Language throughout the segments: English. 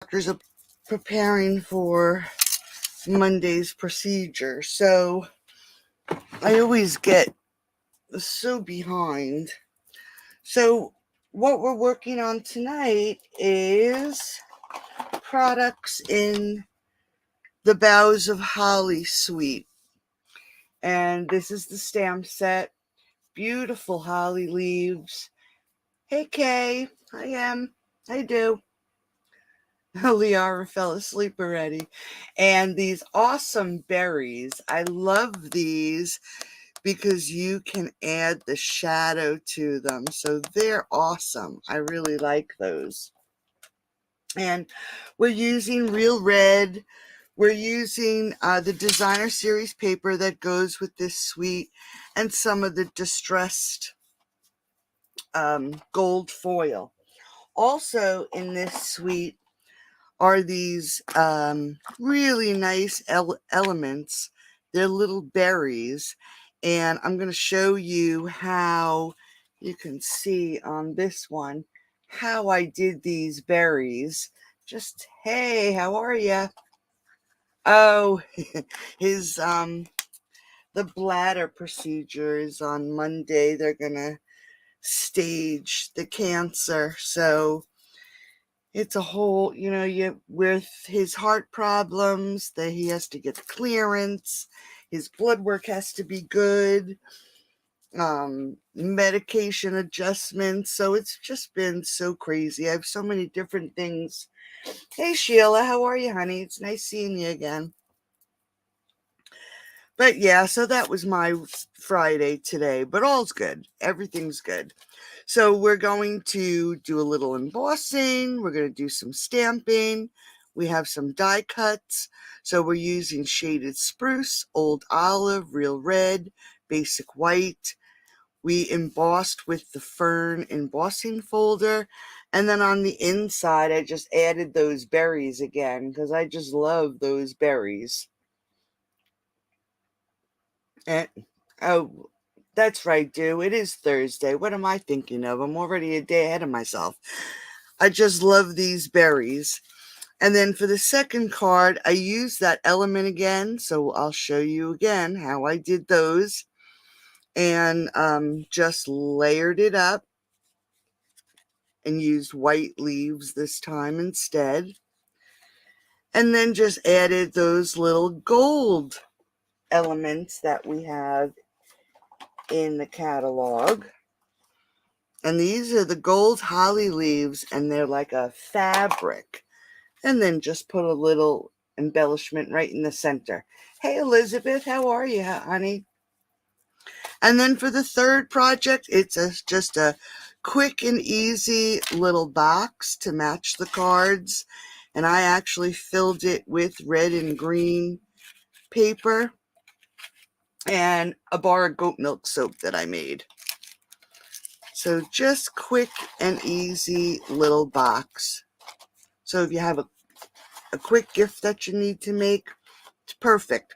Doctors are preparing for Monday's procedure, so I always get so behind. So what we're working on tonight is products in the Boughs of Holly Suite. And this is the stamp set. Beautiful holly leaves. Hey Kay, I am. I do. Liara fell asleep already. And these awesome berries. I love these because you can add the shadow to them. So they're awesome. I really like those. And we're using Real Red. We're using the designer series paper that goes with this suite and some of the distressed gold foil. Also in this suite are these really nice elements. They're little berries, and I'm going to show you how you can see on this one how I did these berries. Just, hey, how are you? Oh, his the bladder procedure is on Monday. They're going to stage the cancer, so it's a whole, with his heart problems, that he has to get clearance, his blood work has to be good, medication adjustments. So it's just been so crazy. I have so many different things. Hey Sheila, how are you, honey? It's nice seeing you again. But yeah, so that was my Friday today, but all's good. Everything's good. So we're going to do a little embossing. We're going to do some stamping. We have some die cuts. So we're using shaded spruce, old olive, real red, basic white. We embossed with the fern embossing folder. And then on the inside, I just added those berries again because I just love those berries. And oh, that's right, Dew. It is Thursday. What am I thinking of? I'm already a day ahead of myself. I just love these berries. And then for the second card, I used that element again. So I'll show you again how I did those. And just layered it up and used white leaves this time instead. And then just added those little gold elements that we have in the catalog. And these are the gold holly leaves, and they're like a fabric. And then just put a little embellishment right in the center. Hey, Elizabeth, how are you, honey? And then for the third project, it's just a quick and easy little box to match the cards. And I actually filled it with red and green paper and a bar of goat milk soap that I made. So just quick and easy little box. So if you have a quick gift that you need to make, it's perfect.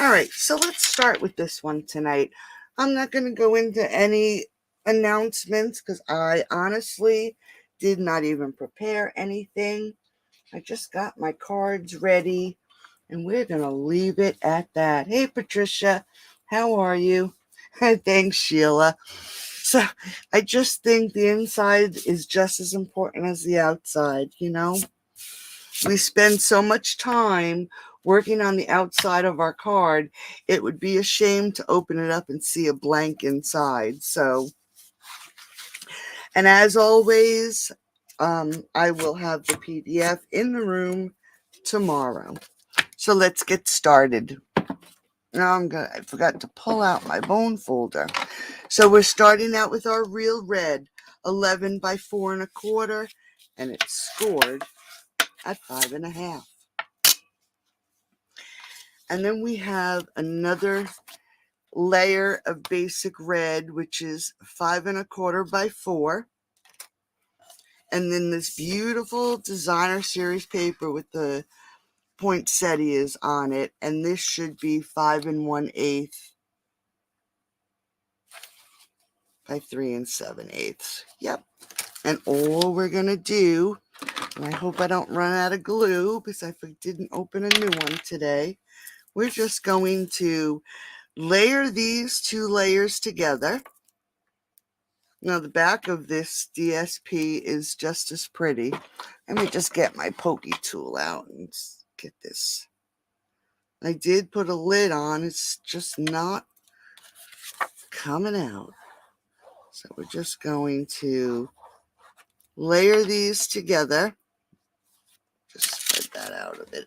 All right, so let's start with this one tonight. I'm not going to go into any announcements because I honestly did not even prepare anything. I just got my cards ready, and we're going to leave it at that. Hey, Patricia, how are you? Thanks, Sheila. So I just think the inside is just as important as the outside, We spend so much time working on the outside of our card, it would be a shame to open it up and see a blank inside. So, and as always, I will have the PDF in the room tomorrow. So let's get started. Now I forgot to pull out my bone folder. So we're starting out with our Real Red, 11 by 4 1/4, and it's scored at 5 1/2. And then we have another layer of basic red, which is 5 1/4 by 4. And then this beautiful designer series paper with the poinsettias on it. And this should be 5 1/8 by 3 7/8. Yep. And all we're going to do And I hope I don't run out of glue because I didn't open a new one today. We're just going to layer these 2 layers together. Now the back of this DSP is just as pretty. Let me just get my pokey tool out and get this. I did put a lid on, it's just not coming out. So we're just going to layer these together. Just spread that out a bit.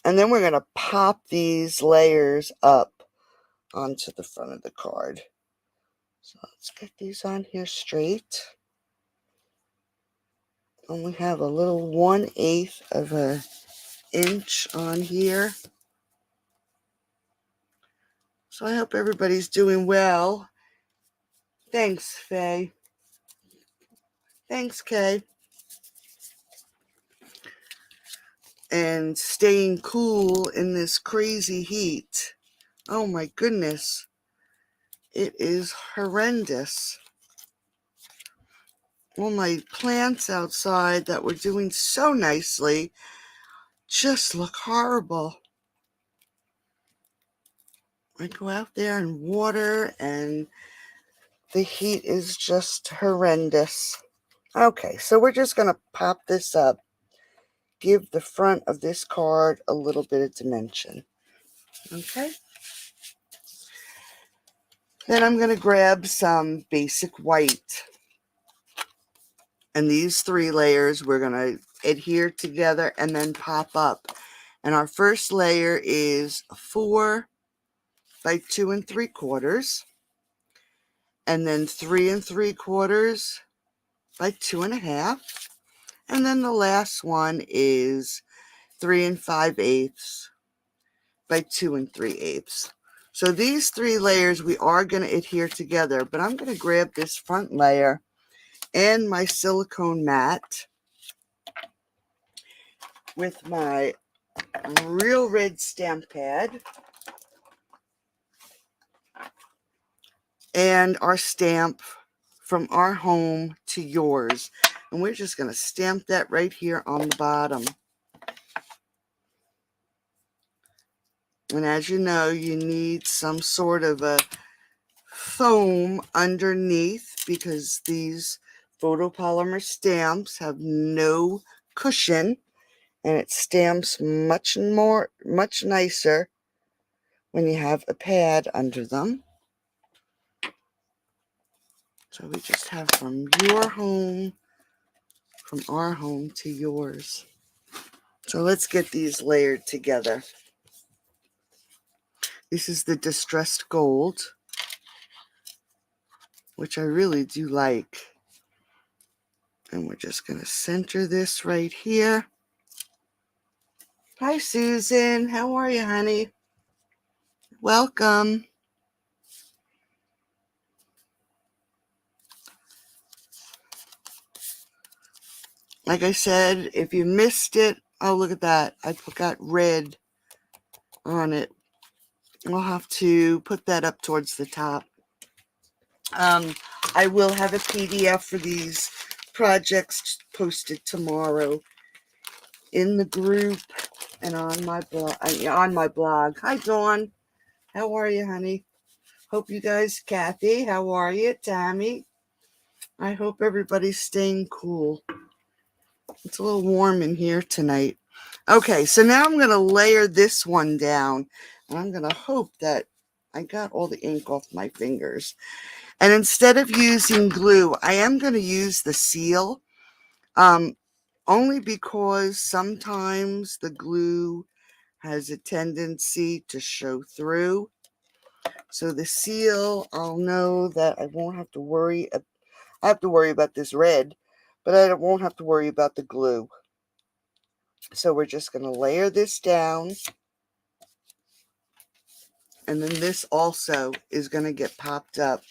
And then we're going to pop these layers up onto the front of the card. So let's get these on here straight. Only have a little 1/8 of an inch on here. So I hope everybody's doing well. Thanks, Faye. Thanks, Kay. And staying cool in this crazy heat. Oh my goodness. It is horrendous. All my plants outside that were doing so nicely just look horrible. I go out there and water and the heat is just horrendous. Okay, so we're just going to pop this up. Give the front of this card a little bit of dimension. Okay. Then I'm going to grab some basic white. And these 3 layers we're going to adhere together and then pop up. And our first layer is 4 by 2 3/4. And then 3 3/4 by 2 1/2. And then the last one is 3 5/8 by 2 3/8. So these 3 layers we are going to adhere together, but I'm going to grab this front layer and my silicone mat with my Real Red stamp pad and our stamp From Our Home to Yours. And we're just going to stamp that right here on the bottom. And as you know, you need some sort of a foam underneath because these photopolymer stamps have no cushion and it stamps much nicer when you have a pad under them. So we just have From Your Home, From Our Home to Yours. So let's get these layered together. This is the Distressed Gold, which I really do like. And we're just going to center this right here. Hi, Susan. How are you, honey? Welcome. Like I said, if you missed it, oh, look at that. I got red on it. I'll have to put that up towards the top. I will have a PDF for these projects posted tomorrow in the group and on my blog. Hi, Dawn. How are you, honey? Hope you guys, Kathy, how are you? Tammy, I hope everybody's staying cool. It's a little warm in here tonight. Okay, so now I'm going to layer this one down. And I'm going to hope that I got all the ink off my fingers. And instead of using glue, I am going to use the seal. Only because sometimes the glue has a tendency to show through. So the seal, I'll know that I won't have to worry. I have to worry about this red, but I won't have to worry about the glue. So we're just going to layer this down. And then this also is going to get popped up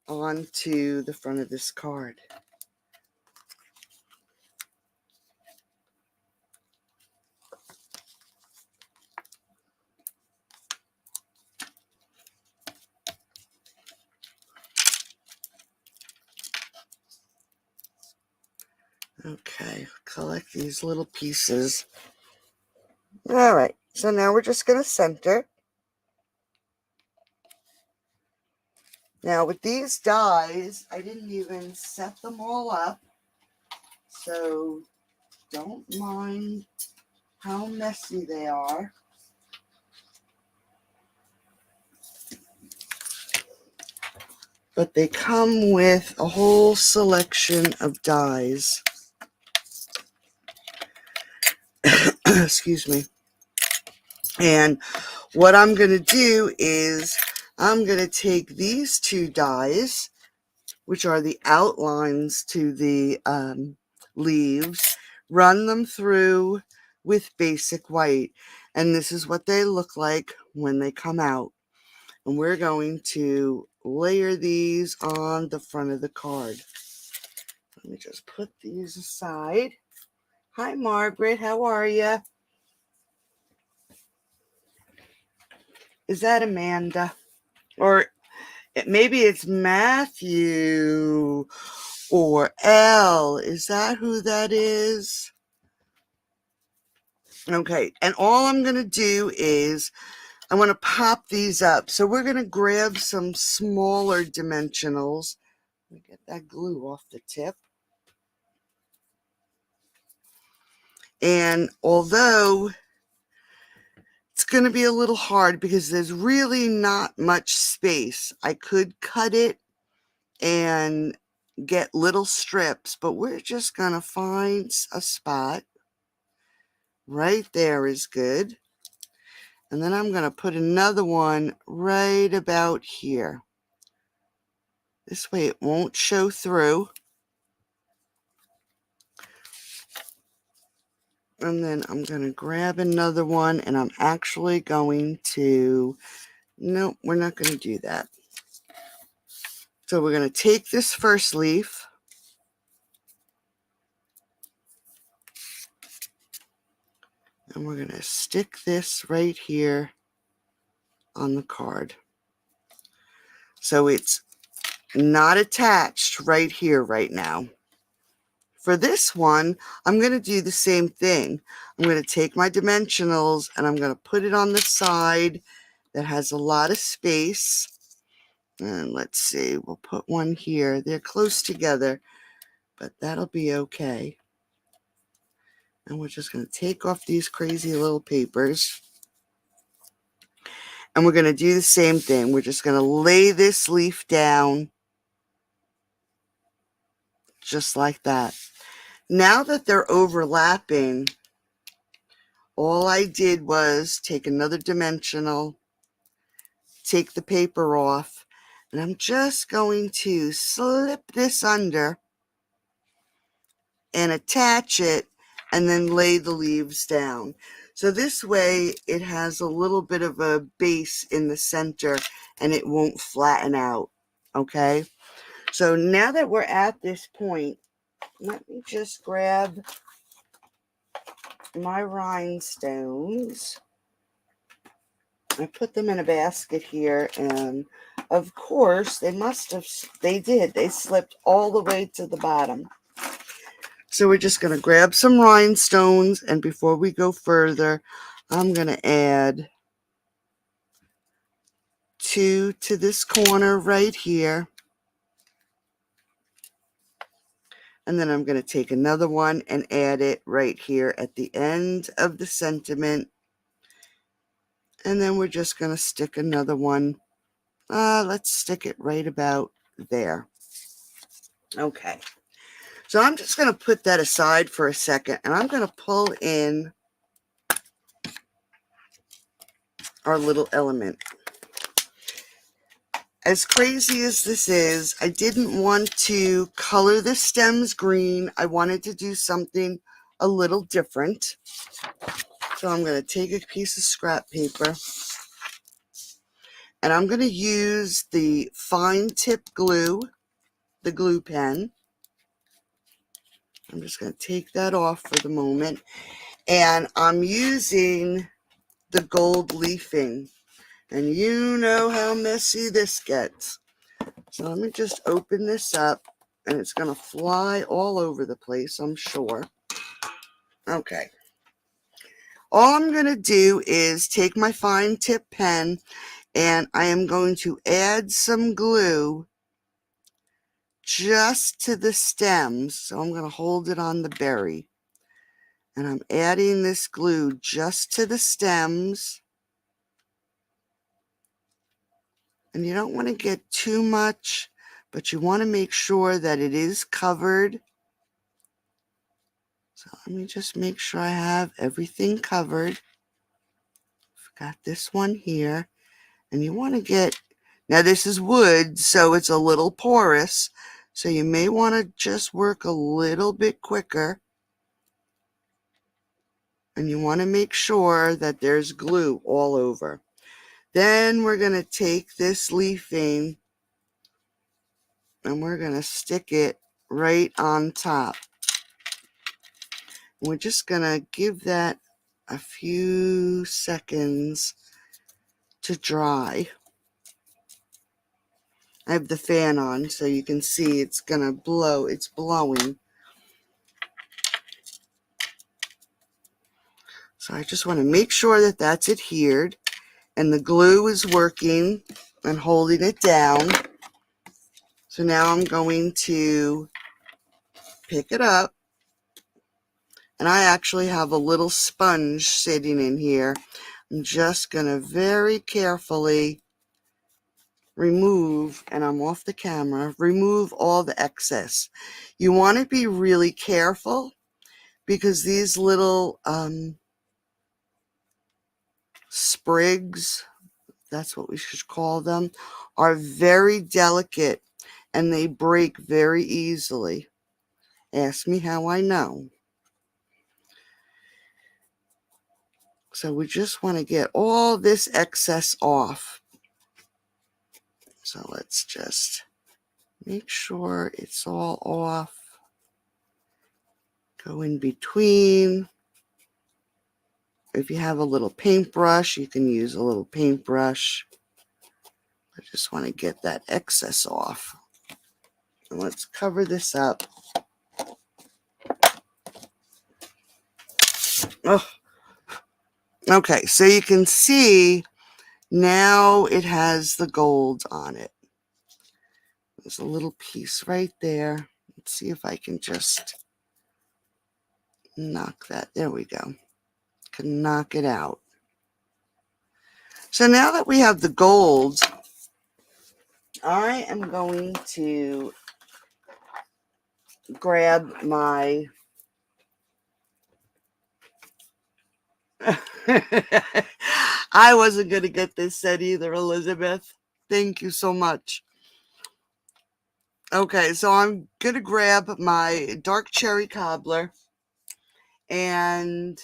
onto the front of this card. Okay, collect these little pieces. All right, so now we're just going to center. Now with these dies, I didn't even set them all up, so don't mind how messy they are. But they come with a whole selection of dies. Excuse me. And what I'm going to do is I'm going to take these two dies, which are the outlines to the leaves, run them through with basic white. And this is what they look like when they come out. And we're going to layer these on the front of the card. Let me just put these aside. Hi, Margaret. How are you? Is that Amanda? Or maybe it's Matthew or Elle. Is that who that is? Okay. And all I'm going to do is I want to pop these up. So we're going to grab some smaller dimensionals. Let me get that glue off the tip. And although it's going to be a little hard because there's really not much space, I could cut it and get little strips, but we're just going to find a spot. Right there is good. And then I'm going to put another one right about here. This way it won't show through. And then I'm going to grab another one, and I'm actually going to, no, we're not going to do that. So we're going to take this first leaf, and we're going to stick this right here on the card. So it's not attached right here right now. For this one, I'm going to do the same thing. I'm going to take my dimensionals and I'm going to put it on the side that has a lot of space. And let's see, we'll put one here. They're close together, but that'll be okay. And we're just going to take off these crazy little papers. And we're going to do the same thing. We're just going to lay this leaf down just like that. Now that they're overlapping, all I did was take another dimensional, take the paper off, and I'm just going to slip this under and attach it and then lay the leaves down. So this way it has a little bit of a base in the center and it won't flatten out, okay? So now that we're at this point, let me just grab my rhinestones. I put them in a basket here, and of course they did. They slipped all the way to the bottom. So we're just going to grab some rhinestones, and before we go further, I'm going to add 2 to this corner right here. And then I'm going to take another one and add it right here at the end of the sentiment. And then we're just going to stick another one. Let's stick it right about there. Okay. So I'm just going to put that aside for a second, and I'm going to pull in our little element. As crazy as this is, I didn't want to color the stems green. I wanted to do something a little different. So I'm going to take a piece of scrap paper, and I'm going to use the fine tip glue, the glue pen. I'm just going to take that off for the moment. And I'm using the gold leafing. And you know how messy this gets. So let me just open this up and it's going to fly all over the place, I'm sure. Okay. All I'm going to do is take my fine tip pen, and I am going to add some glue just to the stems. So I'm going to hold it on the berry. And I'm adding this glue just to the stems. And you don't want to get too much, but you want to make sure that it is covered. So let me just make sure I have everything covered. Got this one here. And you want to get, now this is wood, so it's a little porous. So you may want to just work a little bit quicker. And you want to make sure that there's glue all over. Then we're going to take this leafing and we're going to stick it right on top. We're just going to give that a few seconds to dry. I have the fan on so you can see it's going to blow. It's blowing. So I just want to make sure that that's adhered and the glue is working and holding it down. So now I'm going to pick it up. And I actually have a little sponge sitting in here. I'm just going to very carefully remove, and I'm off the camera, remove all the excess. You want to be really careful because these little sprigs, that's what we should call them, are very delicate and they break very easily. Ask me how I know. So we just want to get all this excess off. So let's just make sure it's all off. Go in between. If you have a little paintbrush, you can use a little paintbrush. I just want to get that excess off. And let's cover this up. Oh. Okay, so you can see now it has the gold on it. There's a little piece right there. Let's see if I can just knock that. There we go. Can knock it out. So now that we have the gold, I am going to grab my I wasn't going to get this set either, Elizabeth. Thank you so much. Okay, so I'm going to grab my dark cherry cobbler, and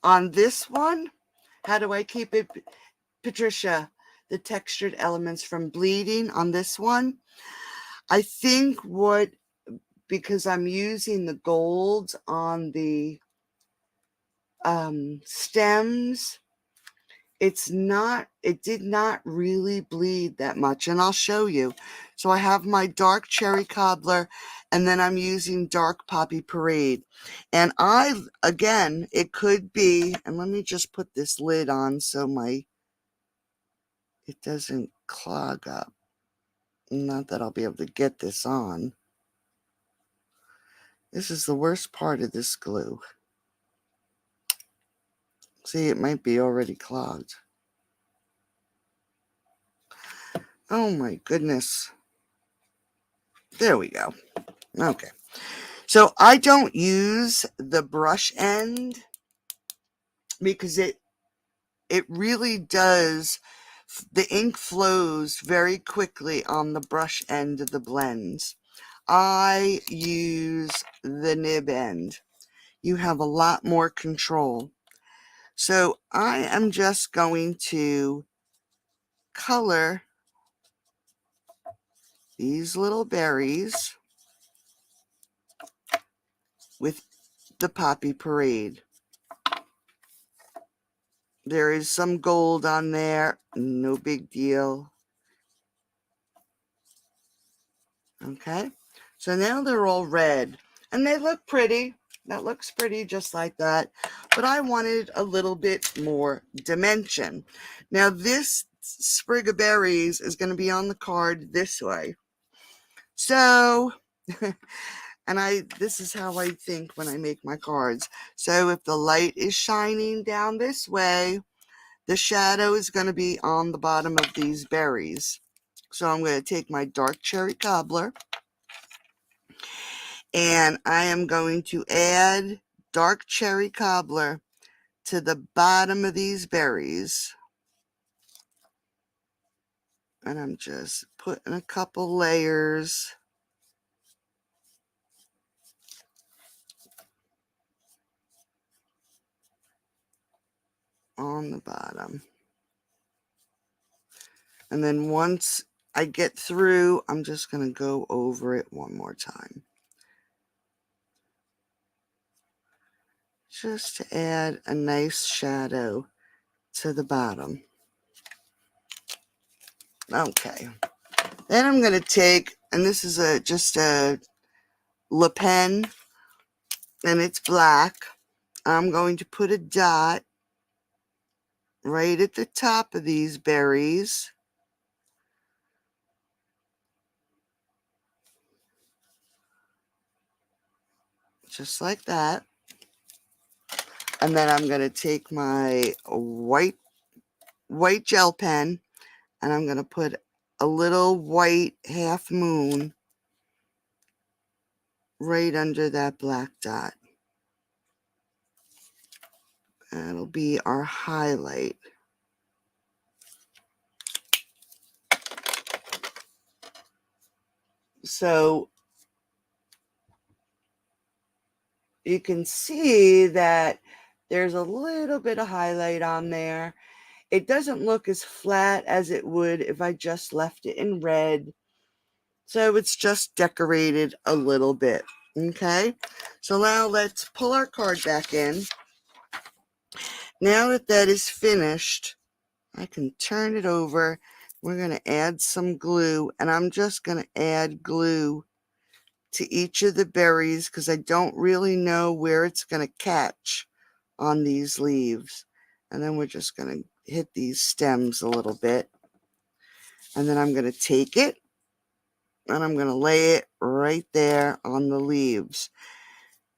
on this one, how do I keep it, Patricia, the textured elements from bleeding on this one? I think because I'm using the gold on the stems, it did not really bleed that much, and I'll show you. So I have my dark cherry cobbler, and then I'm using dark poppy parade. And again, it could be, and let me just put this lid on so it doesn't clog up. Not that I'll be able to get this on. This is the worst part of this glue. See, it might be already clogged. Oh my goodness. There we go. Okay. So I don't use the brush end because it really does, the ink flows very quickly on the brush end of the blends. I use the nib end. You have a lot more control. So I am just going to color these little berries with the Poppy Parade. There is some gold on there, no big deal. Okay, so now they're all red and they look pretty. That looks pretty just like that. But I wanted a little bit more dimension. Now this sprig of berries is going to be on the card this way. So, and this is how I think when I make my cards. So if the light is shining down this way, the shadow is going to be on the bottom of these berries. So I'm going to take my dark cherry cobbler and I am going to add dark cherry cobbler to the bottom of these berries. And I'm just putting a couple layers on the bottom. And then once I get through, I'm just going to go over it one more time. Just to add a nice shadow to the bottom. Okay. Then I'm going to take, and this is just a Le Pen, and it's black. I'm going to put a dot right at the top of these berries. Just like that. And then I'm going to take my white gel pen and I'm going to put a little white half moon right under that black dot. That'll be our highlight. So you can see that there's a little bit of highlight on there. It doesn't look as flat as it would if I just left it in red. So it's just decorated a little bit. Okay, so now let's pull our card back in. Now that that is finished, I can turn it over. We're going to add some glue, and I'm just going to add glue to each of the berries because I don't really know where it's going to catch on these leaves. And then we're just going to hit these stems a little bit. And then I'm going to take it and I'm going to lay it right there on the leaves.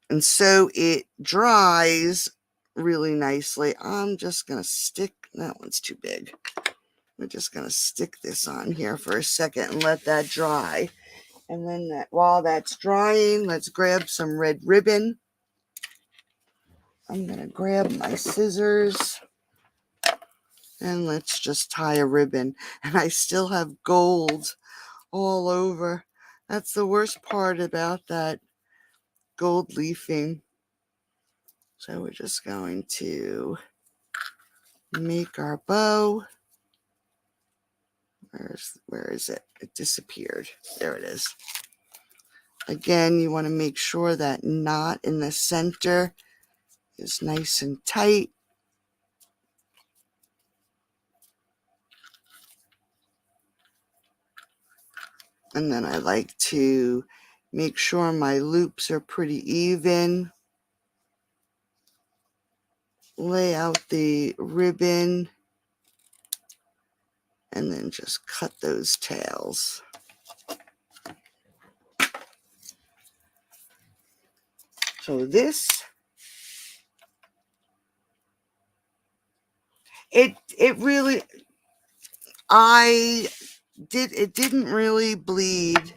And so it dries really nicely. I'm just going to stick, that one's too big. We're just going to stick this on here for a second and let that dry. And then while that's drying, let's grab some red ribbon. I'm going to grab my scissors and let's just tie a ribbon. And I still have gold all over. That's the worst part about that gold leafing. So we're just going to make our bow. Where is it? It disappeared. There it is. Again, you want to make sure that knot in the center is nice and tight. And then I like to make sure my loops are pretty even. Lay out the ribbon and then just cut those tails. So this, it really, it didn't really bleed.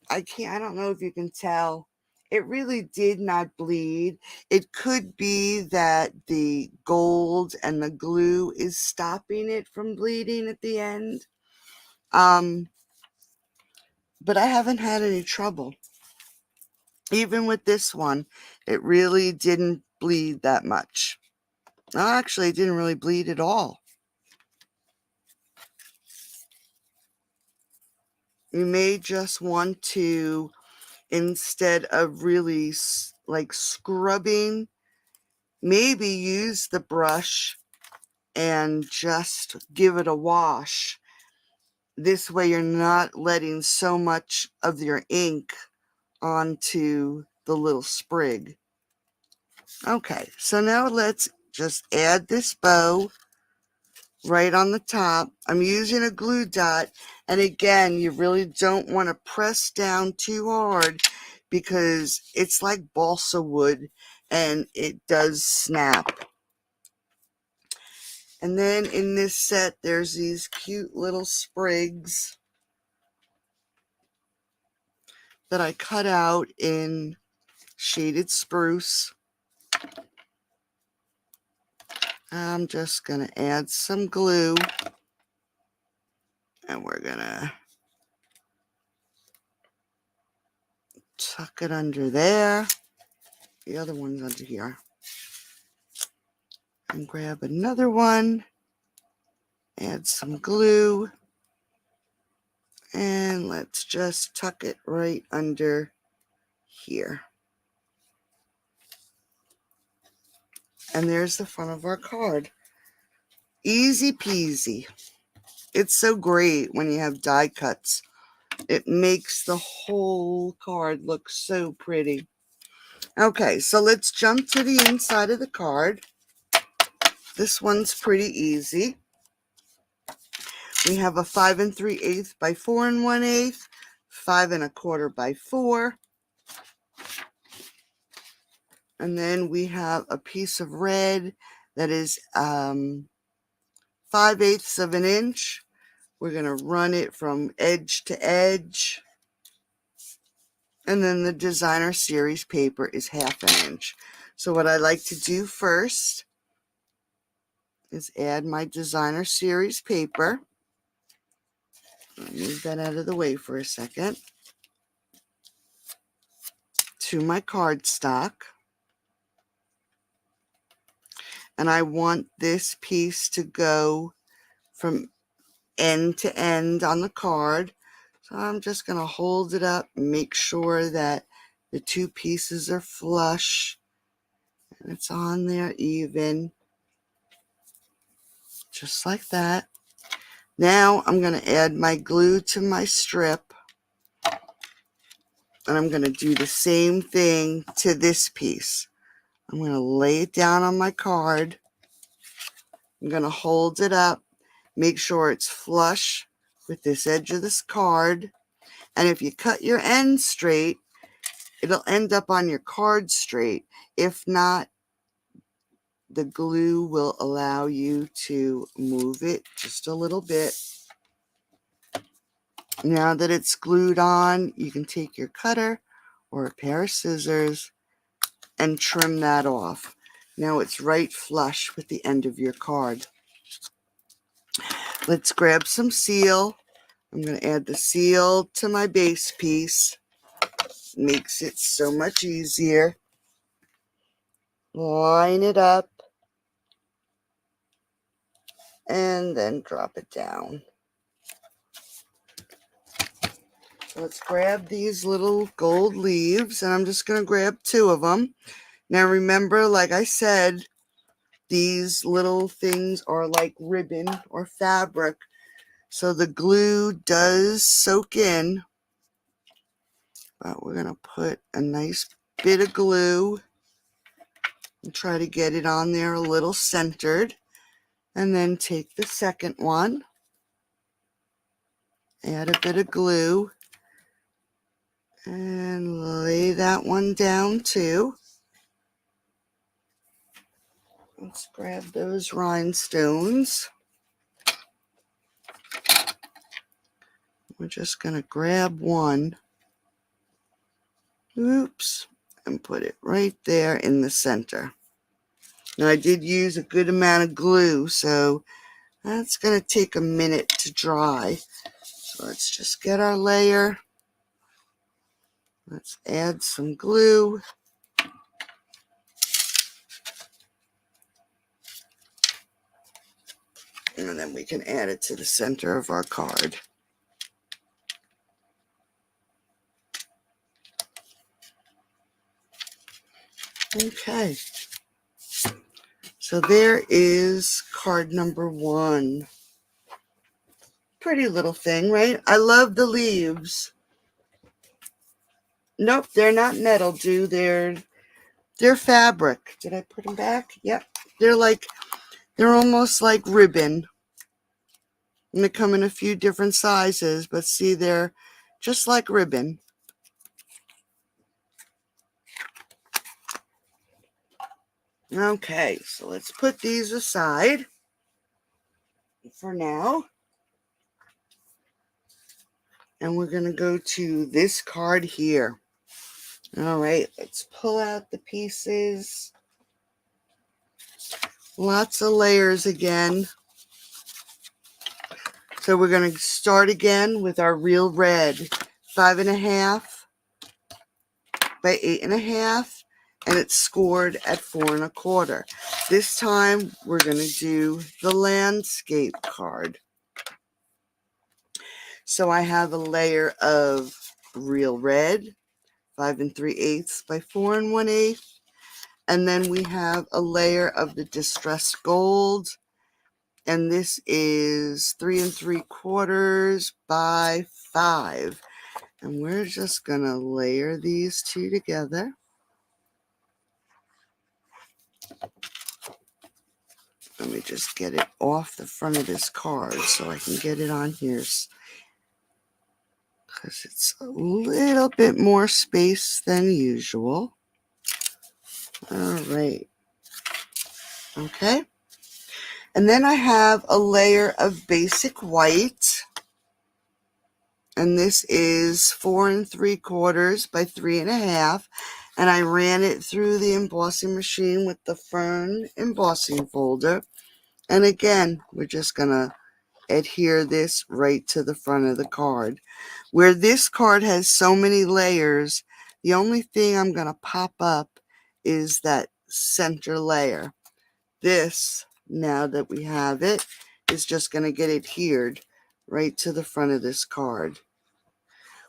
I don't know if you can tell. It really did not bleed. It could be that the gold and the glue is stopping it from bleeding at the end. But I haven't had any trouble. Even with this one, it really didn't bleed that much. Actually, it didn't really bleed at all. You may just want to, instead of really like scrubbing, maybe use the brush and just give it a wash. This way you're not letting so much of your ink onto the little sprig. Okay, so now let's just add this bow right on the top. I'm using a glue dot, and again, you really don't want to press down too hard because it's like balsa wood and it does snap. And then in this set, there's these cute little sprigs that I cut out in shaded spruce. I'm just going to add some glue, and we're going to tuck it under there. The other one's under here. And grab another one, add some glue, and let's just tuck it right under here. And there's the front of our card. Easy peasy. It's so great when you have die cuts. It makes the whole card look so pretty. Okay, so let's jump to the inside of the card. This one's pretty easy. We have a 5 3/8 by 4 1/8, 5 1/4 by 4. And then we have a piece of red that is 5/8 of an inch. We're going to run it from edge to edge. And then the designer series paper is 1/2 inch. So what I like to do first is add my designer series paper. I'll move that out of the way for a second. To my cardstock. And I want this piece to go from end to end on the card. So I'm just going to hold it up and make sure that the two pieces are flush and it's on there even, just like that. Now I'm going to add my glue to my strip, and I'm going to do the same thing to this piece. I'm going to lay it down on my card. I'm going to hold it up, make sure it's flush with this edge of this card. And if you cut your end straight, it'll end up on your card straight. If not, the glue will allow you to move it just a little bit. Now that it's glued on, you can take your cutter or a pair of scissors and trim that off. Now it's right flush with the end of your card. Let's grab some seal. I'm going to add the seal to my base piece. Makes it so much easier. Line it up and then drop it down. So let's grab these little gold leaves, and I'm just going to grab 2 of them. Now remember, like I said, these little things are like ribbon or fabric, so the glue does soak in. But we're going to put a nice bit of glue and try to get it on there a little centered. And then take the second one, add a bit of glue, and lay that one down too. Let's grab those rhinestones. We're just going to grab one. Oops. And put it right there in the center. Now I did use a good amount of glue, so that's going to take a minute to dry. So let's just get our layer. Let's add some glue. And then we can add it to the center of our card. Okay. So there is card number 1. Pretty little thing, right? I love the leaves. Nope, they're not metal, dude. They're fabric. Did I put them back? Yep. They're almost like ribbon. And they come in a few different sizes, but see, they're just like ribbon. Okay, so let's put these aside for now. And we're going to go to this card here. All right, let's pull out the pieces. Lots of layers again. So we're going to start again with our real red. 5.5 by 8.5. And it's scored at 4.25. This time we're going to do the landscape card. So I have a layer of real red, 5 3/8 by 4 1/8. And then we have a layer of the distressed gold. And this is 3 3/4 by 5. And we're just going to layer these two together. Let me just get it off the front of this card so I can get it on here. Because it's a little bit more space than usual. All right. Okay. And then I have a layer of basic white. And this is 4 3/4 by 3.5. And I ran it through the embossing machine with the Fern embossing folder. And again, we're just going to adhere this right to the front of the card. Where this card has so many layers, the only thing I'm going to pop up is that center layer. This, now that we have it, is just going to get adhered right to the front of this card.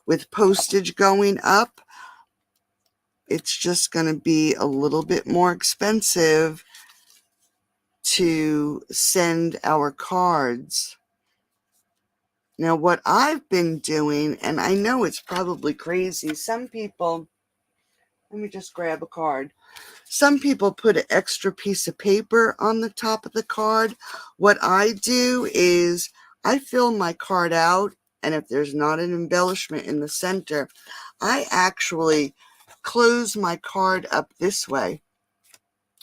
With postage going up, it's just going to be a little bit more expensive to send our cards. Now, what I've been doing, and I know it's probably crazy, some people, let me just grab a card. Some people put an extra piece of paper on the top of the card. What I do is I fill my card out, and if there's not an embellishment in the center, I actually close my card up this way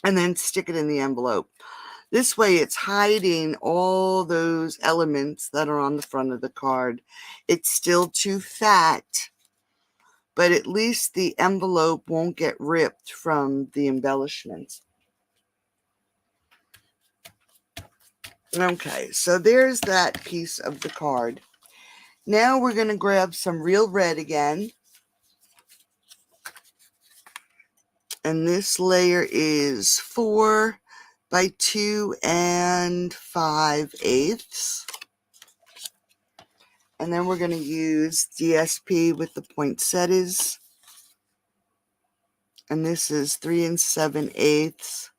and then stick it in the envelope. This way it's hiding all those elements that are on the front of the card. It's still too fat, but at least the envelope won't get ripped from the embellishments. Okay, so there's that piece of the card. Now we're going to grab some real red again. And this layer is 4 by 2 5/8. And then we're going to use DSP with the poinsettias. And this is 3 7/8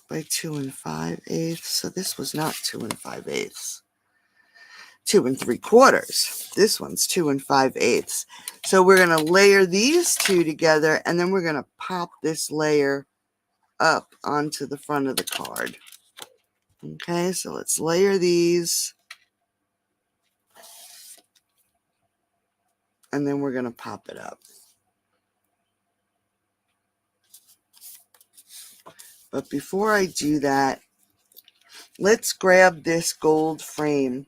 by 2 5/8. So this was not 2 5/8. 2 3/4. This one's 2 5/8. So we're going to layer these two together, and then we're going to pop this layer up onto the front of the card. Okay, so let's layer these. And then we're going to pop it up. But before I do that, let's grab this gold frame.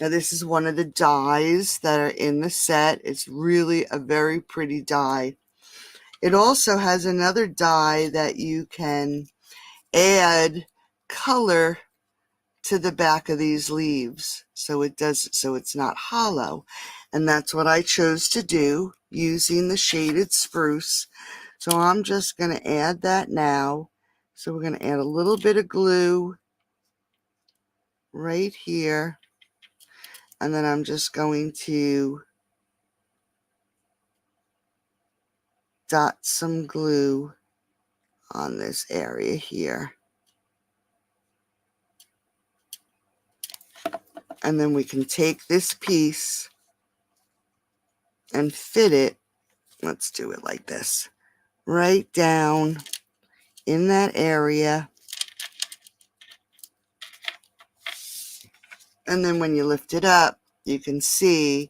Now this is one of the dies that are in the set. It's really a very pretty die. It also has another die that you can add color to the back of these leaves so it's not hollow. And that's what I chose to do using the shaded spruce. So I'm just going to add that now. So we're going to add a little bit of glue right here. And then I'm just going to dot some glue on this area here. And then we can take this piece and fit it, let's do it like this, right down in that area. And then when you lift it up, you can see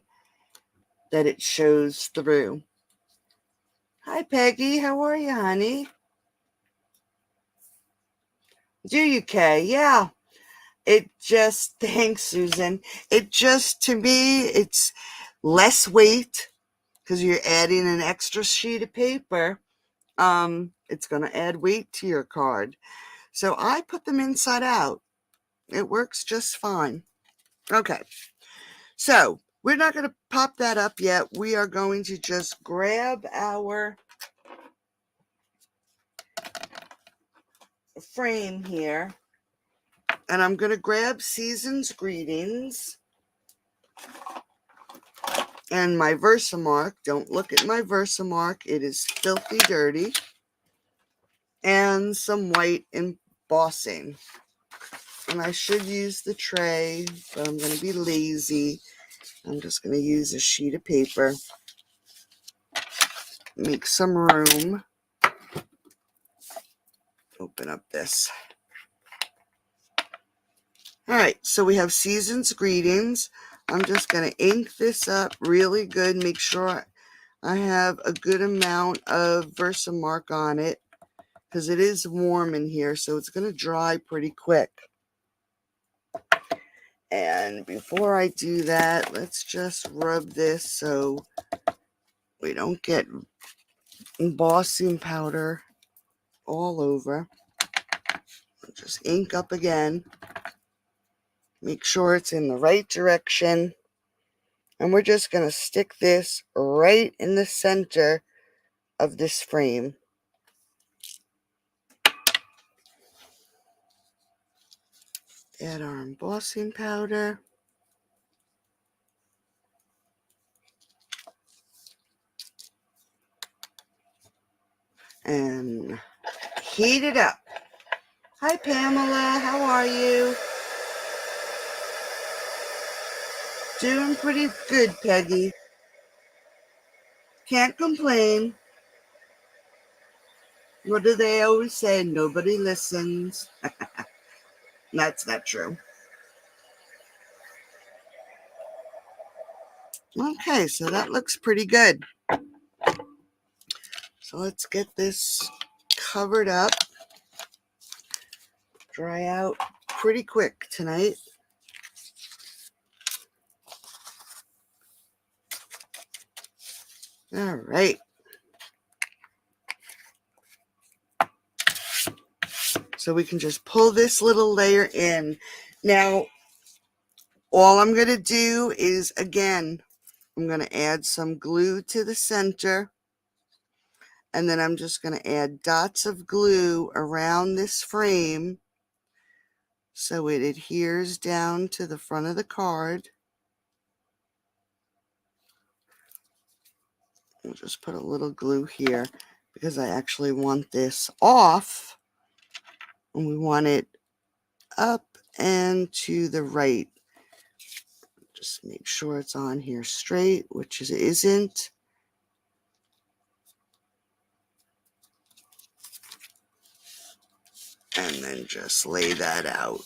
that it shows through. Hi, Peggy. How are you, honey? Do you, Kay? Yeah. It just, thanks, Susan. It just, to me, it's less weight because you're adding an extra sheet of paper. It's going to add weight to your card. So I put them inside out. It works just fine. Okay. So we're not going to pop that up yet. We are going to just grab our frame here. And I'm going to grab Season's Greetings and my Versamark. Don't look at my Versamark. It is filthy dirty. And some white embossing. And I should use the tray, but I'm going to be lazy. I'm just going to use a sheet of paper. Make some room. Open up this. All right, so we have Season's Greetings. I'm just going to ink this up really good. Make sure I have a good amount of Versamark on it because it is warm in here, so it's going to dry pretty quick. And before I do that, let's just rub this so we don't get embossing powder all over. Just ink up again. Make sure it's in the right direction. And we're just going to stick this right in the center of this frame. Add our embossing powder. And heat it up. Hi, Pamela. How are you? Doing pretty good, Peggy. Can't complain. What do they always say? Nobody listens. That's not true. Okay, so that looks pretty good. So let's get this covered up. Dry out pretty quick tonight. All right. So we can just pull this little layer in. Now, all I'm going to do is, again, I'm going to add some glue to the center. And then I'm just going to add dots of glue around this frame so it adheres down to the front of the card. I'll just put a little glue here because I actually want this off. And we want it up and to the right. Just make sure it's on here straight, which it isn't. And then just lay that out.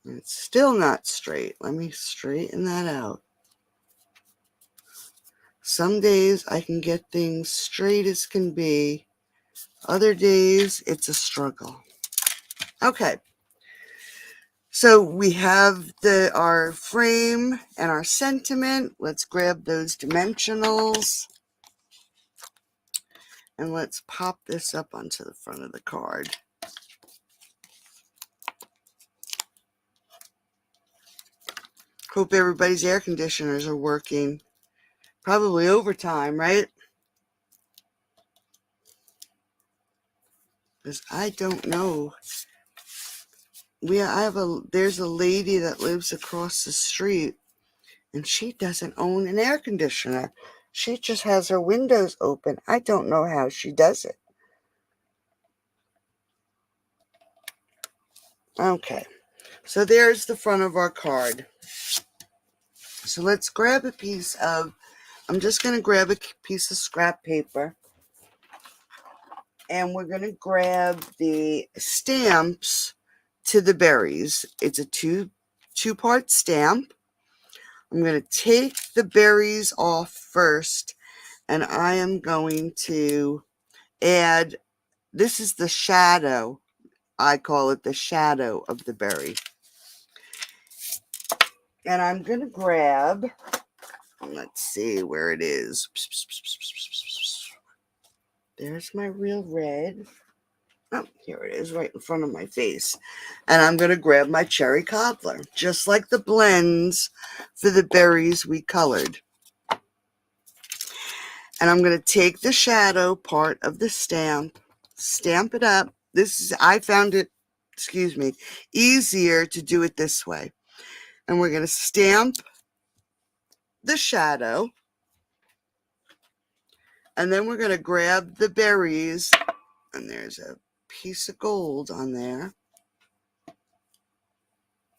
It's still not straight. Let me straighten that out. Some days I can get things straight as can be. Other days it's a struggle. Okay. So we have our frame and our sentiment. Let's grab those dimensionals. And let's pop this up onto the front of the card. Hope everybody's air conditioners are working. Probably overtime, right? Because I don't know. There's a lady that lives across the street, and she doesn't own an air conditioner. She just has her windows open. I don't know how she does it. Okay, so there's the front of our card. So let's grab a piece of, I'm just going to grab a piece of scrap paper. And we're going to grab the stamps to the berries. It's a two-part stamp. I'm going to take the berries off first, and I am going to add, this is the shadow. I call it the shadow of the berry. And I'm going to grab, let's see where it is. There's my real red. Oh, here it is right in front of my face. And I'm going to grab my cherry cobbler, just like the blends for the berries we colored. And I'm going to take the shadow part of the stamp it up. I found it, easier to do it this way. And we're going to stamp the shadow. And then we're going to grab the berries. And there's a piece of gold on there.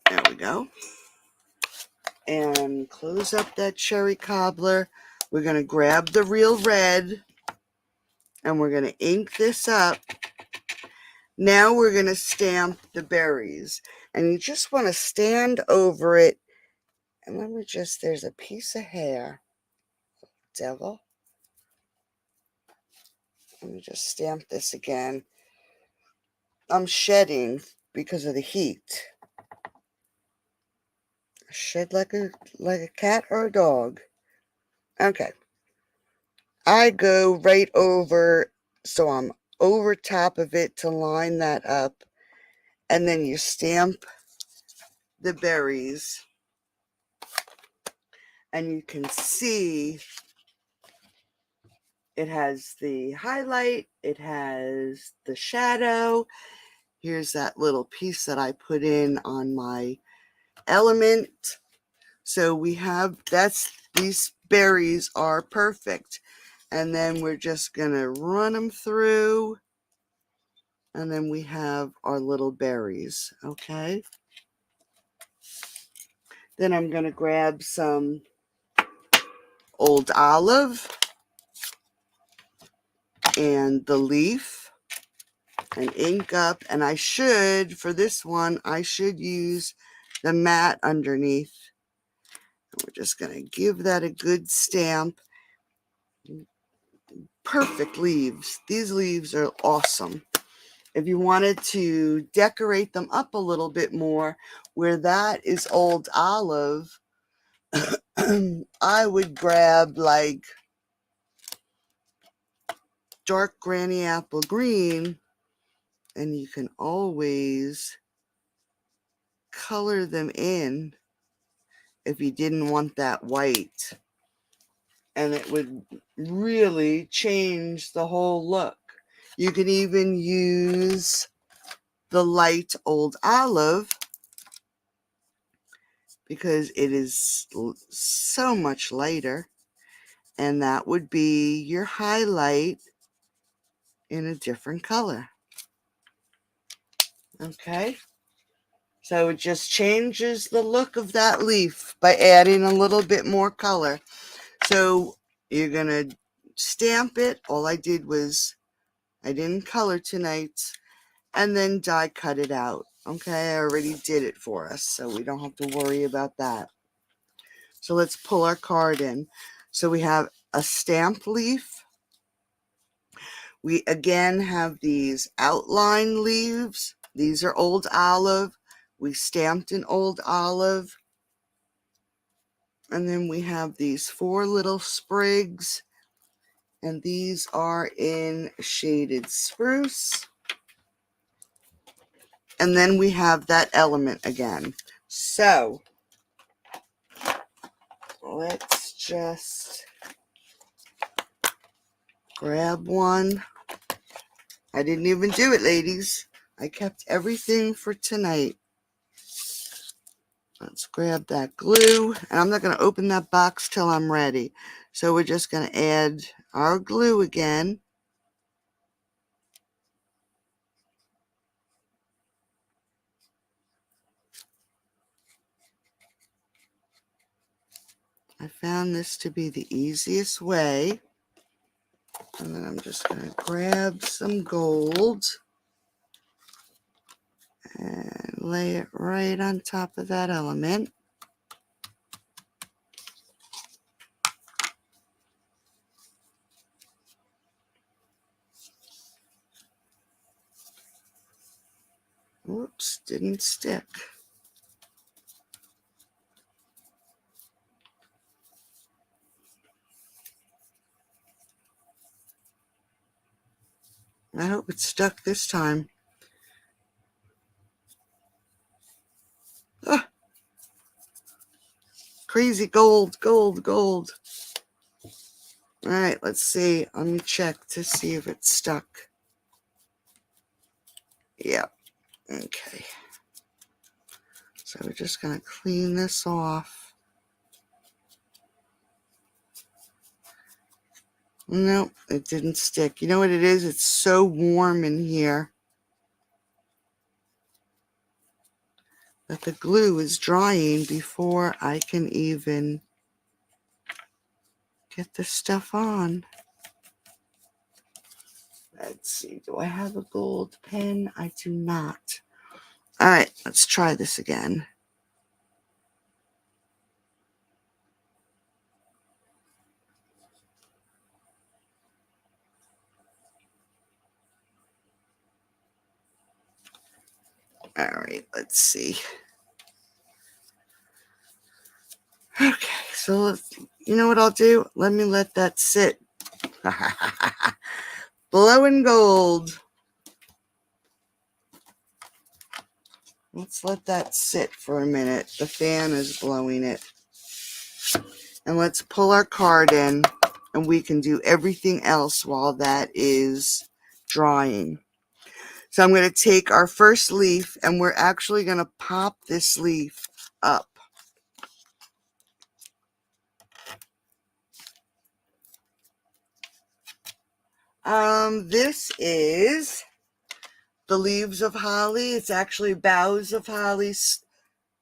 There we go. And close up that cherry cobbler. We're going to grab the real red. And we're going to ink this up. Now we're going to stamp the berries. And you just want to stand over it. And let me just, there's a piece of hair. Devil. Let me just stamp this again. I'm shedding because of the heat. Shed like a cat or a dog. Okay. I go right over, so I'm over top of it to line that up. And then you stamp the berries. And you can see it has the highlight. It has the shadow. Here's that little piece that I put in on my element. So we have, these berries are perfect. And then we're just going to run them through. And then we have our little berries, okay? Then I'm going to grab some old olive and the leaf and ink up. And I should, for this one, I should use the matte underneath. And we're just going to give that a good stamp. Perfect leaves. These leaves are awesome. If you wanted to decorate them up a little bit more, where that is old olive, I would grab like dark granny apple green, and you can always color them in if you didn't want that white. And it would really change the whole look. You can even use the light old olive because it is so much lighter. And that would be your highlight in a different color. Okay. So it just changes the look of that leaf by adding a little bit more color. So you're going to stamp it. All I did was, I didn't color tonight, and then die cut it out. Okay, I already did it for us, so we don't have to worry about that. So let's pull our card in. So we have a stamped leaf. We again have these outline leaves. These are old olive. We stamped an old olive. And then we have these 4 little sprigs. And these are in shaded spruce. And then we have that element again. So let's just grab one. I didn't even do it, ladies. I kept everything for tonight. Let's grab that glue, and I'm not going to open that box till I'm ready. So we're just going to add our glue again. I found this to be the easiest way. And then I'm just going to grab some gold and lay it right on top of that element. Whoops, didn't stick. I hope it stuck this time. Ah, crazy gold, gold, gold. All right, let's see. Let me check to see if it's stuck. Yep. Okay. So we're just going to clean this off. Nope, it didn't stick. You know what it is? It's so warm in here that the glue is drying before I can even get the stuff on. Let's see. Do I have a gold pen? I do not. All right, let's try this again. All right, let's see. Okay, so you know what I'll do? Let me let that sit. Blowing gold. Let's let that sit for a minute. The fan is blowing it. And let's pull our card in, and we can do everything else while that is drying. So I'm going to take our first leaf, and we're actually going to pop this leaf up. This is the Leaves of Holly. It's actually Boughs of Holly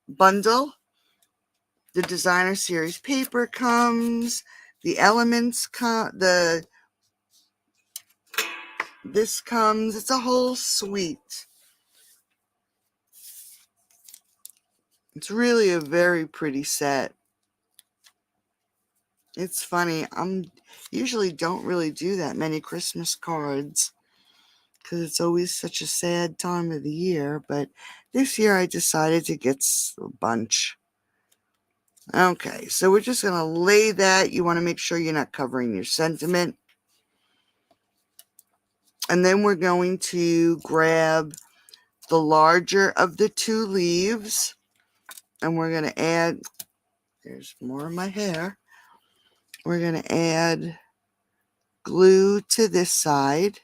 bundle. The designer series paper comes. The elements come. This comes. It's a whole suite. It's really a very pretty set. It's funny. I'm usually don't really do that many Christmas cards because it's always such a sad time of the year. But this year I decided to get a bunch. Okay, so we're just going to lay that. You want to make sure you're not covering your sentiment. And then we're going to grab the larger of the two leaves. And we're going to add, there's more of my hair. We're going to add glue to this side.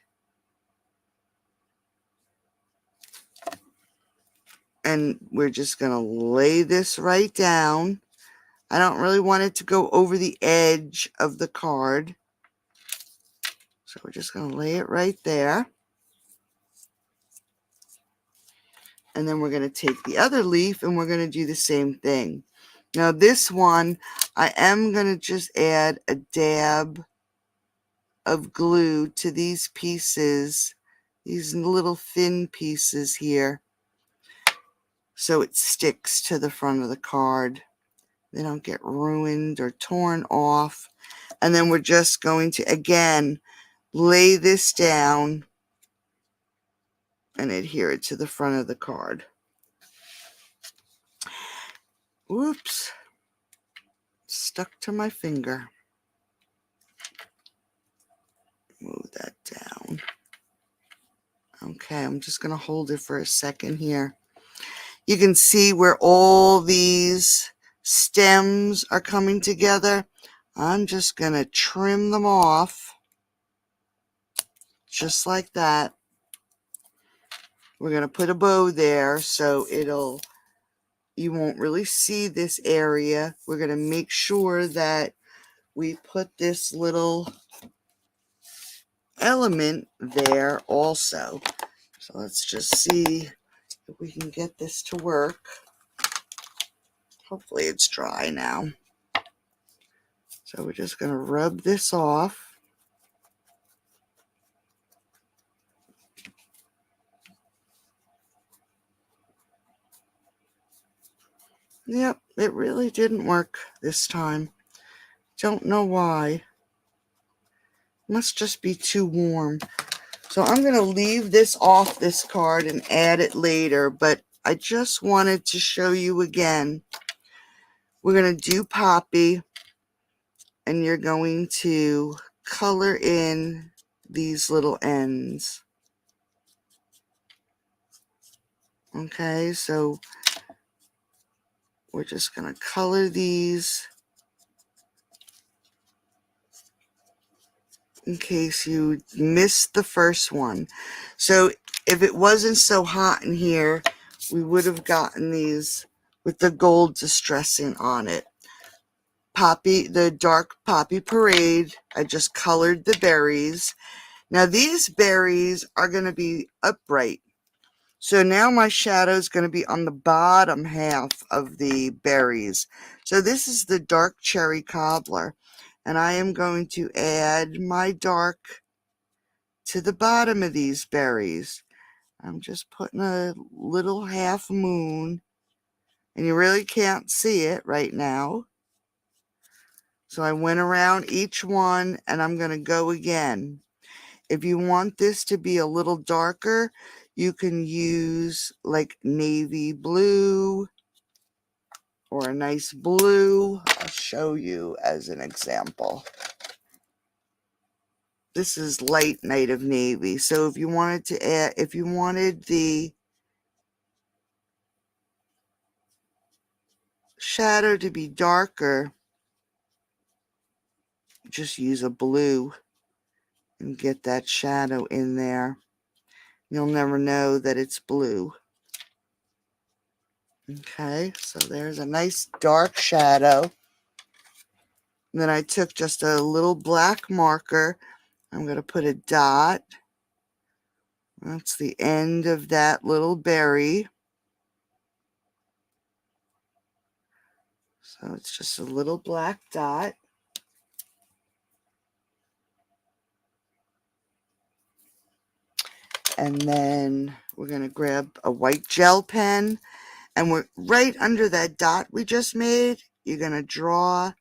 And we're just going to lay this right down. I don't really want it to go over the edge of the card. So we're just going to lay it right there. And then we're going to take the other leaf and we're going to do the same thing. Now this one, I am going to just add a dab of glue to these pieces, these little thin pieces here, so it sticks to the front of the card. They don't get ruined or torn off. And then we're just going to, again, lay this down and adhere it to the front of the card. Whoops. Stuck to my finger. Move that down. Okay, I'm just going to hold it for a second here. You can see where all these stems are coming together. I'm just going to trim them off. Just like that. We're going to put a bow there so it'll you won't really see this area. We're going to make sure that we put this little element there also. So let's just see if we can get this to work. Hopefully it's dry now. So we're just going to rub this off. Yep, it really didn't work this time. Don't know why. Must just be too warm. So I'm going to leave this off this card and add it later, but I just wanted to show you again. We're going to do Poppy, and you're going to color in these little ends. Okay, so we're just going to color these in case you missed the first one. So if it wasn't so hot in here, we would have gotten these with the gold distressing on it. Poppy, the dark poppy parade, I just colored the berries. Now these berries are going to be upright. So now my shadow is going to be on the bottom half of the berries. So this is the dark cherry cobbler. And I am going to add my dark to the bottom of these berries. I'm just putting a little half moon. And you really can't see it right now. So I went around each one and I'm going to go again. If you want this to be a little darker, you can use like navy blue or a nice blue. I'll show you as an example. This is light Night of Navy. So if you wanted to add, if you wanted the shadow to be darker, just use a blue and get that shadow in there. You'll never know that it's blue. Okay, so there's a nice dark shadow. And then I took just a little black marker. I'm going to put a dot. That's the end of that little berry. So it's just a little black dot. And then we're going to grab a white gel pen. And we're right under that dot we just made. You're going to draw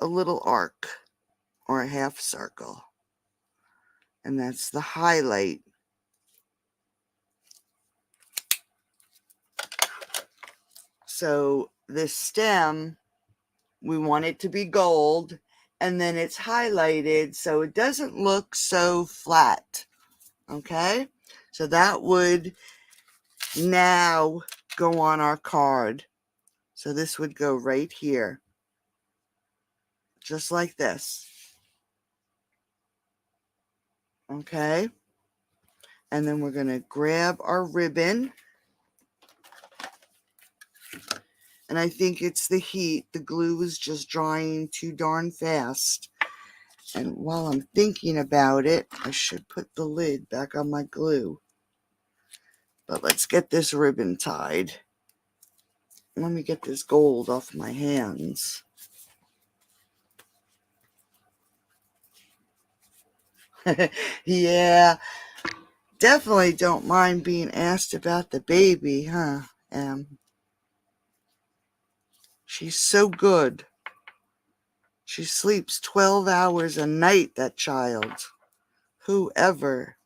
a little arc or a half circle. And that's the highlight. So this stem, we want it to be gold, and then it's highlighted so it doesn't look so flat. Okay, so that would now go on our card. So this would go right here, just like this. Okay, and then we're going to grab our ribbon. And I think it's the heat. The glue is just drying too darn fast. And while I'm thinking about it, I should put the lid back on my glue. But let's get this ribbon tied. Let me get this gold off my hands. Yeah, definitely don't mind being asked about the baby, huh? She's so good. She sleeps 12 hours a night, that child. Whoever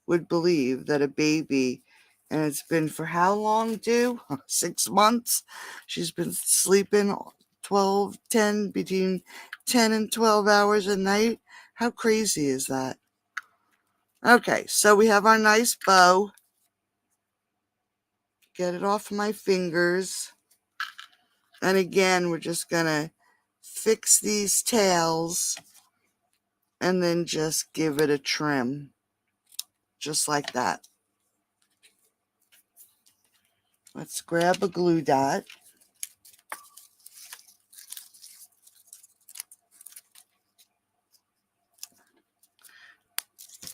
would believe that a baby, and it's been for how long, Dew? 6 months? She's been sleeping between 10 and 12 hours a night. How crazy is that? Okay, so we have our nice bow. Get it off my fingers. And again, we're just going to fix these tails and then just give it a trim. Just like that. Let's grab a glue dot.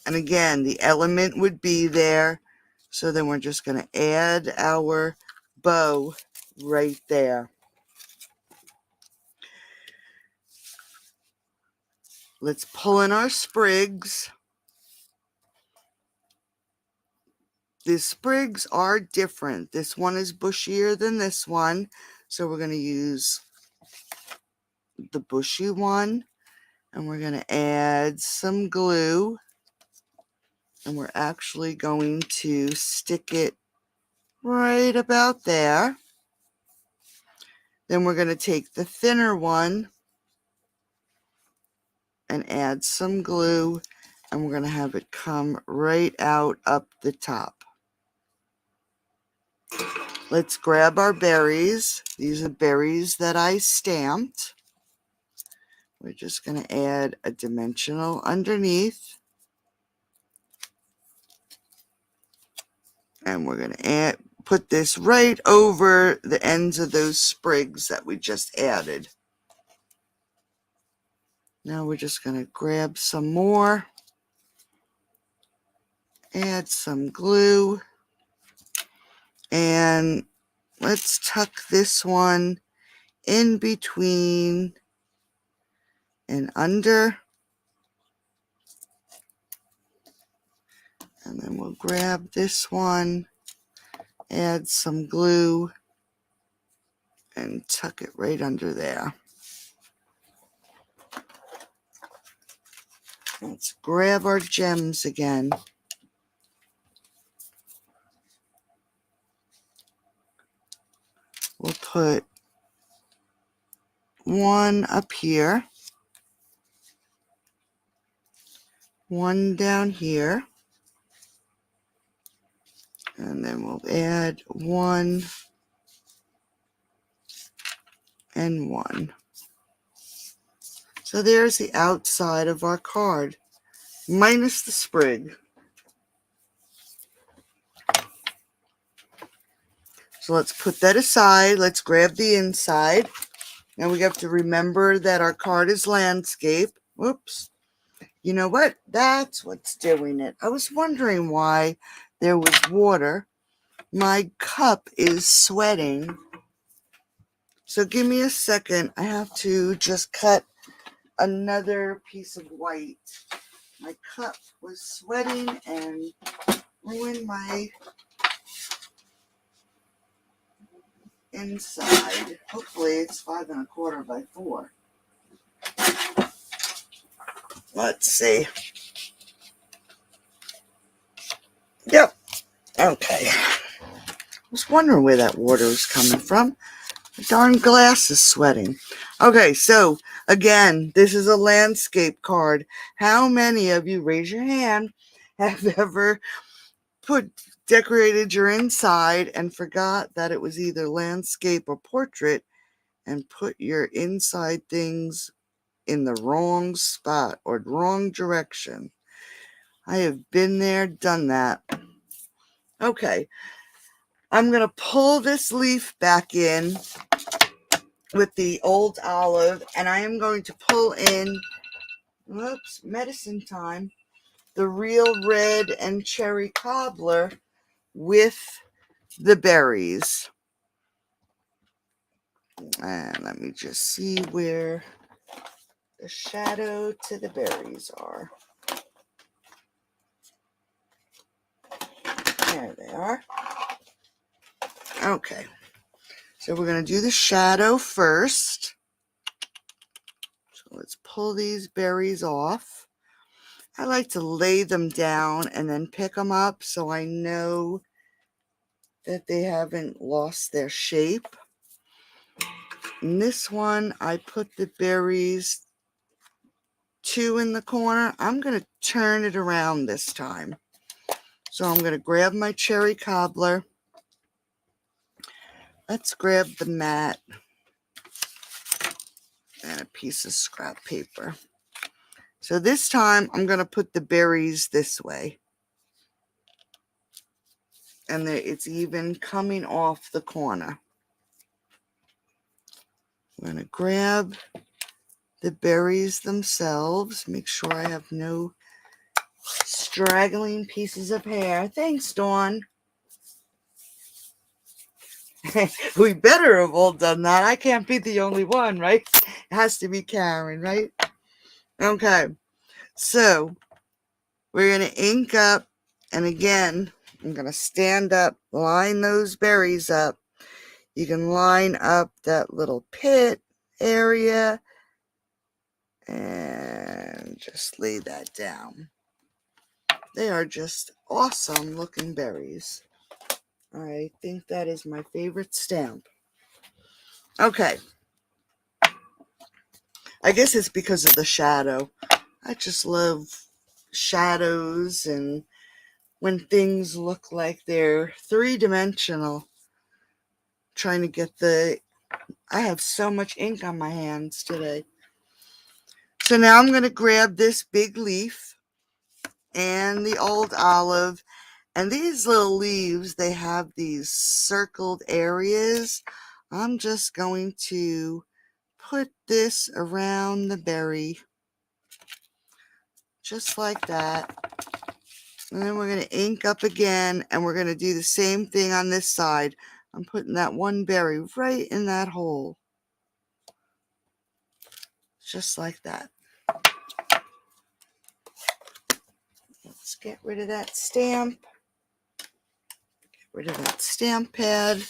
And again, the element would be there. So then we're just going to add our bow right there. Let's pull in our sprigs. The sprigs are different. This one is bushier than this one. So we're going to use the bushy one. And we're going to add some glue. And we're actually going to stick it right about there. Then we're going to take the thinner one and add some glue. And we're going to have it come right out up the top. Let's grab our berries. These are berries that I stamped. We're just going to add a dimensional underneath. And we're going to put this right over the ends of those sprigs that we just added. Now we're just going to grab some more. Add some glue. And let's tuck this one in between and under. And then we'll grab this one, add some glue, and tuck it right under there. Let's grab our gems again. We'll put one up here, one down here, and then we'll add one and one. So there's the outside of our card, minus the sprig. So let's put that aside. Let's grab the inside. Now we have to remember that our card is landscape. Whoops. You know what? That's what's doing it. I was wondering why there was water. My cup is sweating. So give me a second. I have to just cut another piece of white. My cup was sweating and ruined my inside. Hopefully it's 5 1/4 by 4. Let's see. Yep. Okay. I was wondering where that water was coming from. The darn glass is sweating. Okay, so again, this is a landscape card. How many of you, raise your hand, have ever decorated your inside and forgot that it was either landscape or portrait and put your inside things in the wrong spot or wrong direction? I have been there, done that. Okay, I'm going to pull this leaf back in with the old olive, and I am going to pull in, whoops, medicine time, the real red and cherry cobbler with the berries. And let me just see where the shadow to the berries are. There they are. Okay, so we're going to do the shadow first. So let's pull these berries off. I like to lay them down and then pick them up so I know that they haven't lost their shape. In this one, I put the berries 2 in the corner. I'm going to turn it around this time. So I'm going to grab my cherry cobbler. Let's grab the mat and a piece of scrap paper. So this time I'm going to put the berries this way. and it's even coming off the corner. I'm going to grab the berries themselves. Make sure I have no straggling pieces of hair. Thanks, Dawn. We better have all done that. I can't be the only one, right? It has to be Karen, right? Okay. So we're going to ink up. And again, I'm going to stand up, line those berries up. You can line up that little pit area and just lay that down. They are just awesome looking berries. I think that is my favorite stamp. Okay. I guess it's because of the shadow. I just love shadows and when things look like they're three-dimensional. Trying to get I have so much ink on my hands today. So now I'm going to grab this big leaf and the old olive. And these little leaves, they have these circled areas. I'm just going to put this around the berry. Just like that. And then we're going to ink up again. And we're going to do the same thing on this side. I'm putting that one berry right in that hole. Just like that. Let's get rid of that stamp. Get rid of that stamp pad.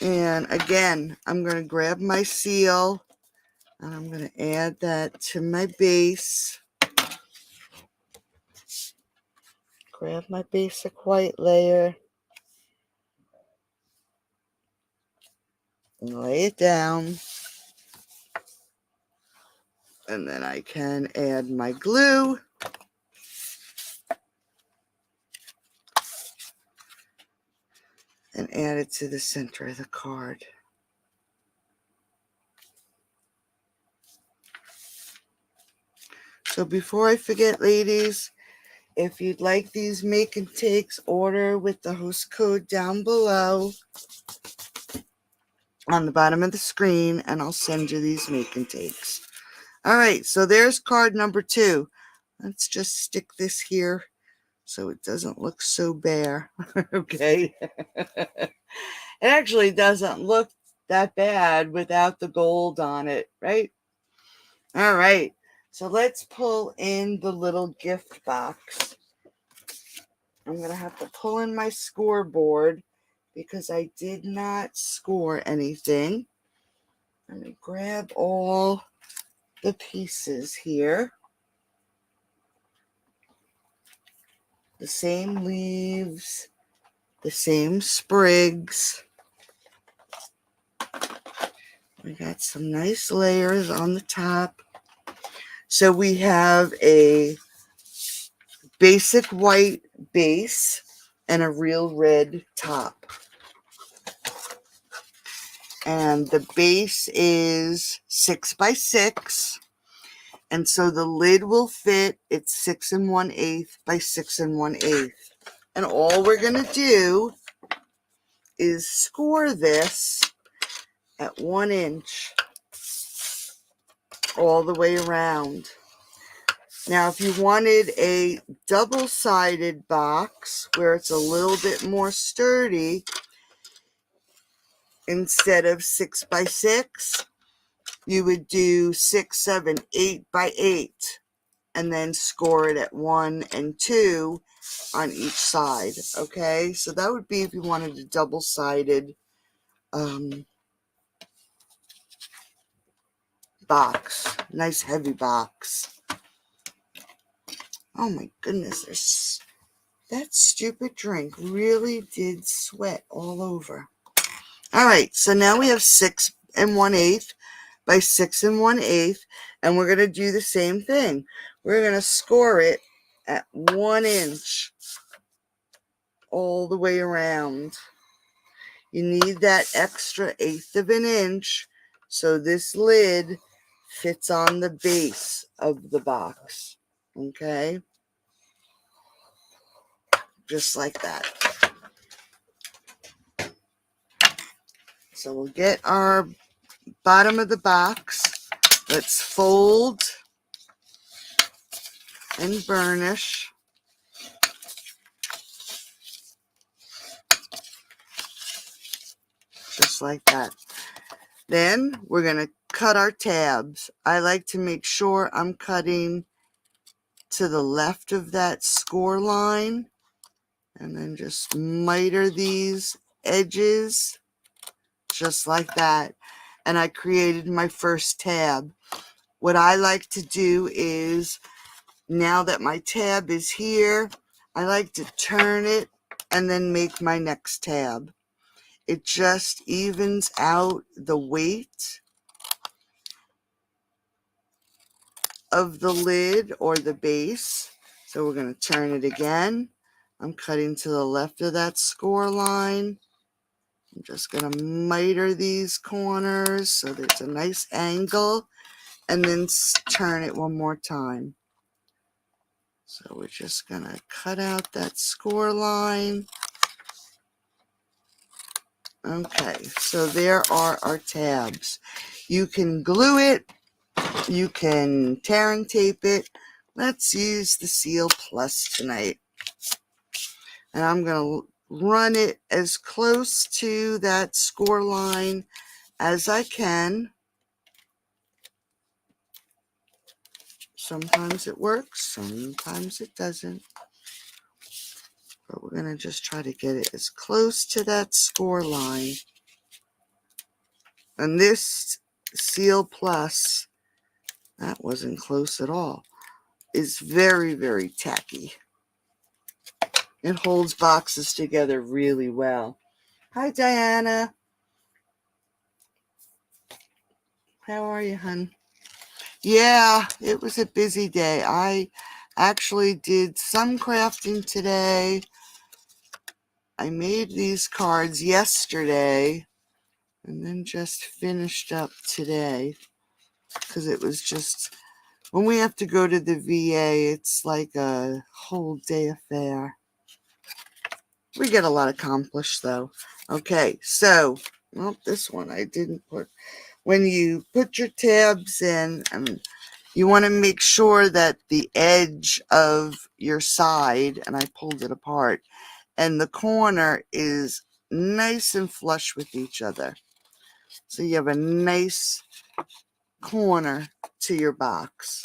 And again, I'm going to grab my seal and I'm going to add that to my base. Grab my basic white layer and lay it down. And then I can add my glue. And add it to the center of the card. So before I forget, ladies, if you'd like these make and takes, order with the host code down below on the bottom of the screen, and I'll send you these make and takes. All right, so there's card number 2. Let's just stick this here so it doesn't look so bare. Okay. It actually doesn't look that bad without the gold on it, right? All right, so let's pull in the little gift box. I'm going to have to pull in my scoreboard because I did not score anything. Let me grab all the pieces here. The same leaves, the same sprigs. We got some nice layers on the top. So we have a basic white base and a real red top. And the base is 6 by 6. And so the lid will fit. It's 6 1/8 by 6 1/8. And all we're going to do is score this at 1 inch all the way around. Now, if you wanted a double-sided box where it's a little bit more sturdy, instead of 6 by 6, you would do 6, 7, 8 by 8, and then score it at 1 and 2 on each side. Okay, so that would be if you wanted a double-sided box, nice heavy box. Oh my goodness, that stupid drink really did sweat all over. All right, so now we have 6 1/8 by 6 1/8, and we're going to do the same thing. We're going to score it at 1 inch all the way around. You need that extra 1/8 of an inch so this lid fits on the base of the box. Okay? just like that. So we'll get our bottom of the box. Let's fold and burnish. Just like that. Then we're going to cut our tabs. I like to make sure I'm cutting to the left of that score line, and then just miter these edges just like that. And I created my first tab. What I like to do is, now that my tab is here, I like to turn it and then make my next tab. It just evens out the weight of the lid or the base. So we're going to turn it again. I'm cutting to the left of that score line. I'm just going to miter these corners so there's a nice angle, and then turn it one more time. So we're just going to cut out that score line. Okay, so there are our tabs. You can glue it, you can tear and tape it. Let's use the Seal Plus tonight. And I'm going to run it as close to that score line as I can. Sometimes it works, sometimes it doesn't. But we're going to just try to get it as close to that score line. And this Seal Plus, that wasn't close at all, is very, very tacky. It holds boxes together really well. Hi, Diana. How are you, hun? Yeah, it was a busy day. I actually did some crafting today. I made these cards yesterday and then just finished up today, because it was just, when we have to go to the VA, it's like a whole day affair. We get a lot accomplished though. Okay, so, well, this one I didn't put. When you put your tabs in, you want to make sure that the edge of your side, and I pulled it apart, and the corner is nice and flush with each other. So you have a nice corner to your box.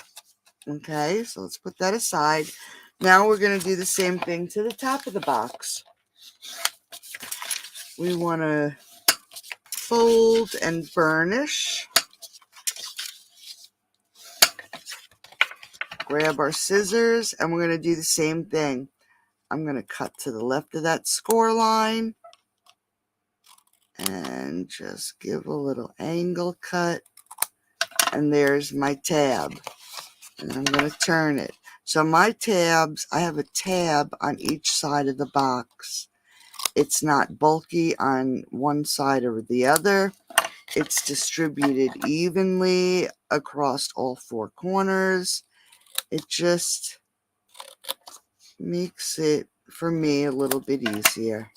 Okay, so let's put that aside. Now we're going to do the same thing to the top of the box. We want to fold and burnish. Grab our scissors, and we're going to do the same thing. I'm going to cut to the left of that score line and just give a little angle cut. And there's my tab. And I'm going to turn it. So my tabs, I have a tab on each side of the box. It's not bulky on one side or the other. It's distributed evenly across all four corners. It just makes it, for me, a little bit easier.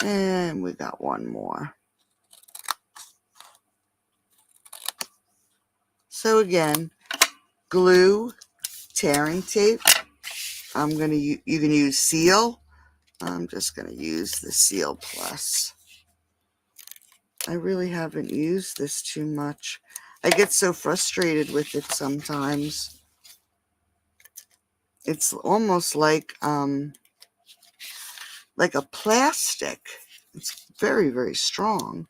And we got one more. So again, glue, tearing tape. You can use Seal. I'm just going to use the Seal Plus. I really haven't used this too much. I get so frustrated with it sometimes. It's almost like a plastic. It's very, very strong.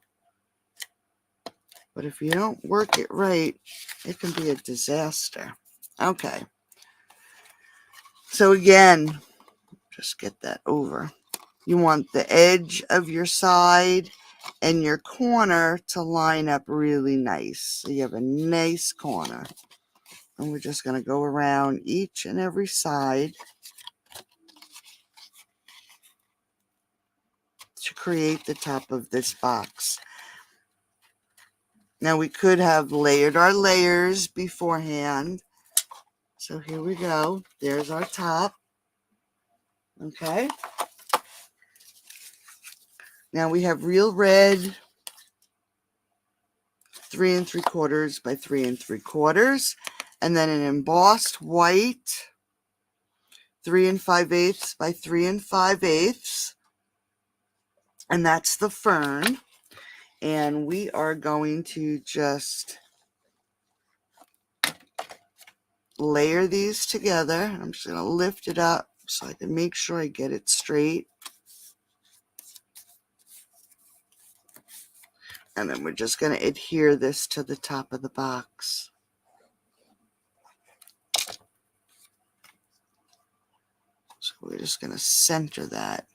But if you don't work it right, it can be a disaster. Okay. So again, just get that over. You want the edge of your side and your corner to line up really nice. So you have a nice corner. And we're just going to go around each and every side to create the top of this box. Now we could have layered our layers beforehand. So here we go. There's our top. Okay. Now we have real red, 3 3/4 by 3 3/4, and then an embossed white, 3 5/8 by 3 5/8, and that's the fern. And we are going to just layer these together. I'm just going to lift it up so I can make sure I get it straight. And then we're just going to adhere this to the top of the box. So we're just going to center that.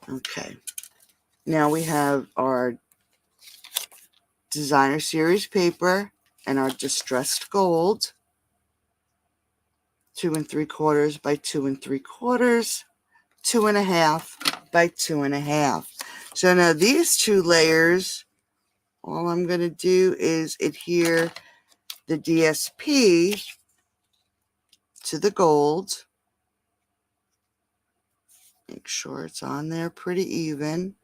Okay. Now we have our designer series paper and our distressed gold, 2 3/4 by 2 3/4, 2.5 by 2.5. So now these two layers, all I'm going to do is adhere the DSP to the gold. Make sure it's on there pretty even.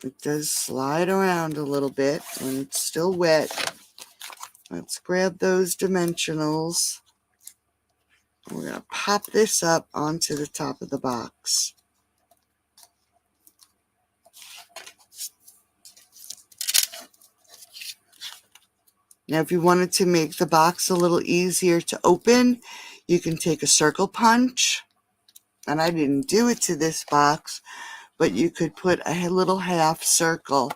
It does slide around a little bit when it's still wet. Let's grab those dimensionals. We're going to pop this up onto the top of the box. Now, if you wanted to make the box a little easier to open, you can take a circle punch. And I didn't do it to this box, but you could put a little half circle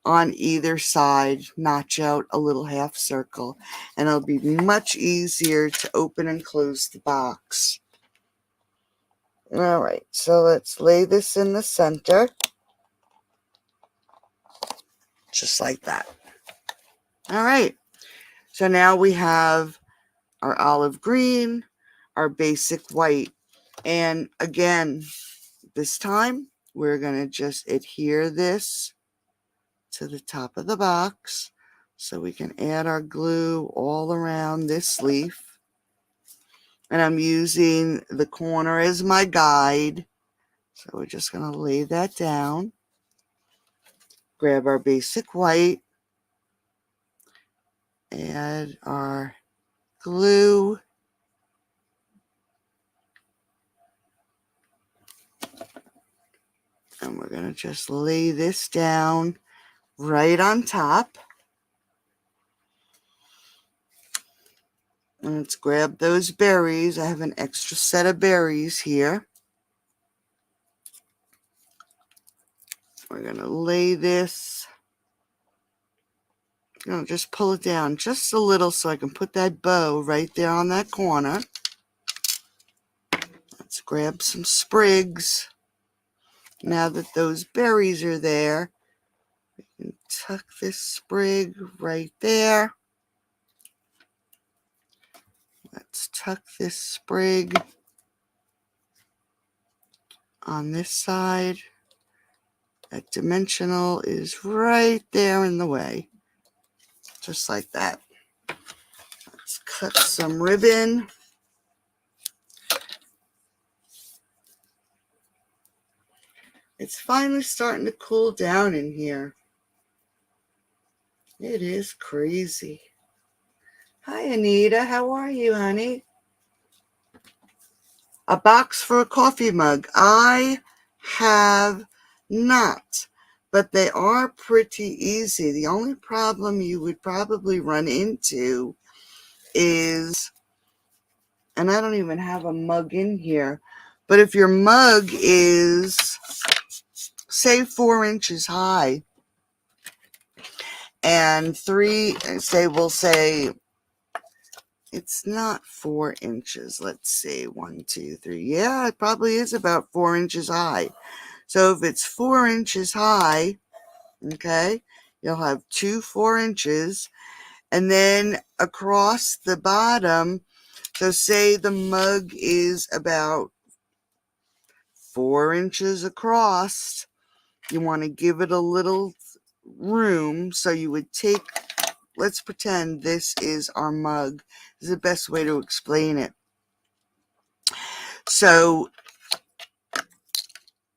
on either side, notch out a little half circle, and it'll be much easier to open and close the box. All right, so let's lay this in the center, just like that. All right, so now we have our olive green, our basic white, and again, this time we're going to just adhere this to the top of the box so we can add our glue all around this leaf. And I'm using the corner as my guide. So we're just going to lay that down. Grab our basic white. Add our glue. And we're going to just lay this down right on top. And let's grab those berries. I have an extra set of berries here. We're going to lay this. I'm going to just pull it down just a little so I can put that bow right there on that corner. Let's grab some sprigs. Now that those berries are there, we can tuck this sprig right there. Let's tuck this sprig on this side. That dimensional is right there in the way. Just like that. Let's cut some ribbon. It's finally starting to cool down in here. It is crazy. Hi, Anita. How are you, honey? A box for a coffee mug. I have not, but they are pretty easy. The only problem you would probably run into is, and I don't even have a mug in here, but if your mug is, say, 4 inches high and we'll say it's not 4 inches. Let's see, 1, 2, 3. Yeah, it probably is about 4 inches high. So if it's 4 inches high, okay, you'll have 2 4 inches, and then across the bottom, so say the mug is about 4 inches across, you want to give it a little room. So you would take, let's pretend this is our mug. This is the best way to explain it. So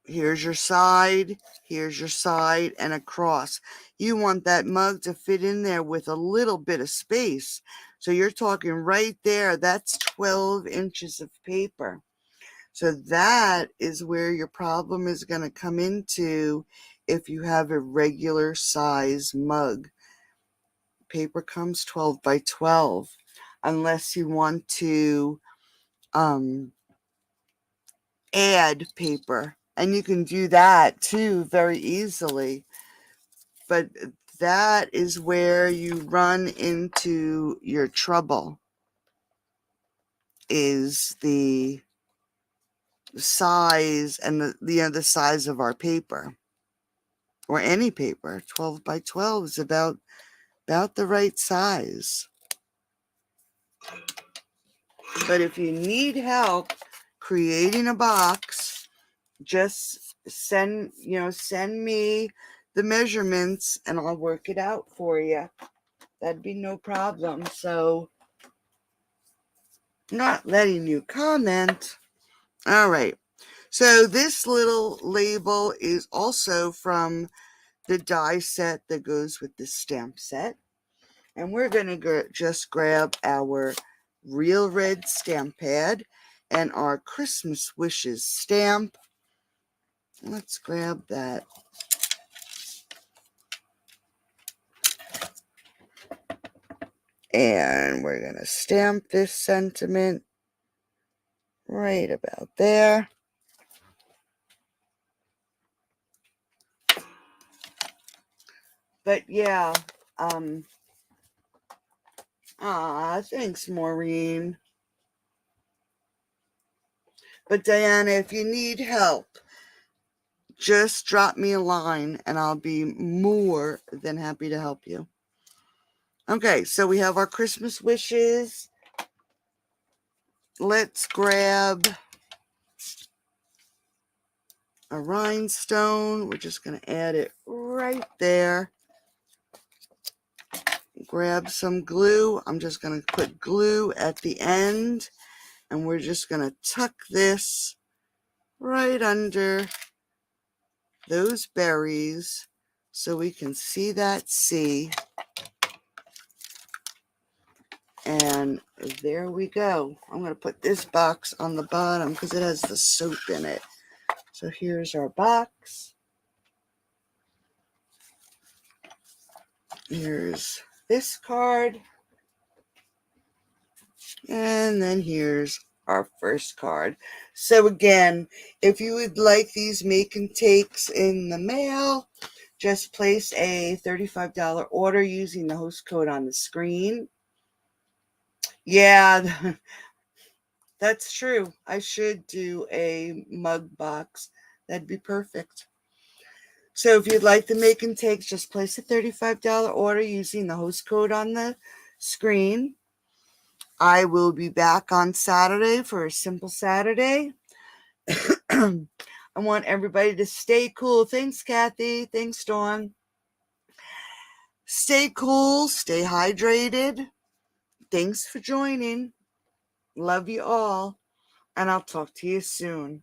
here's your side, and across. You want that mug to fit in there with a little bit of space. So you're talking right there, that's 12 inches of paper. So that is where your problem is going to come into if you have a regular size mug. Paper comes 12 by 12, unless you want to add paper. And you can do that too very easily. But that is where you run into your trouble, is the size and the size of our paper, or any paper. 12 by 12 is about the right size. But if you need help creating a box, just send me the measurements and I'll work it out for you. That'd be no problem. So, not letting you comment. All right. So this little label is also from the die set that goes with the stamp set. And we're going to just grab our Real Red stamp pad and our Christmas Wishes stamp. Let's grab that. And we're going to stamp this sentiment right about there. But yeah, thanks, Maureen. But Diana, if you need help, just drop me a line and I'll be more than happy to help you. Okay, so we have our Christmas wishes. Let's grab a rhinestone. We're just going to add it right there. Grab some glue. I'm just going to put glue at the end, and we're just going to tuck this right under those berries so we can see that C. And there we go. I'm going to put this box on the bottom because it has the soap in it. So here's our box. Here's this card. And then here's our first card. So again, if you would like these make and takes in the mail, just place a $35 order using the host code on the screen. Yeah, that's true. I should do a mug box. That'd be perfect. So if you'd like the make and takes, just place a $35 order using the host code on the screen. I will be back on Saturday for a simple Saturday. I want everybody to stay cool. Thanks, Kathy. Thanks, Dawn. Stay cool. Stay hydrated. Thanks for joining. Love you all. And I'll talk to you soon.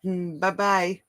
Bye-bye.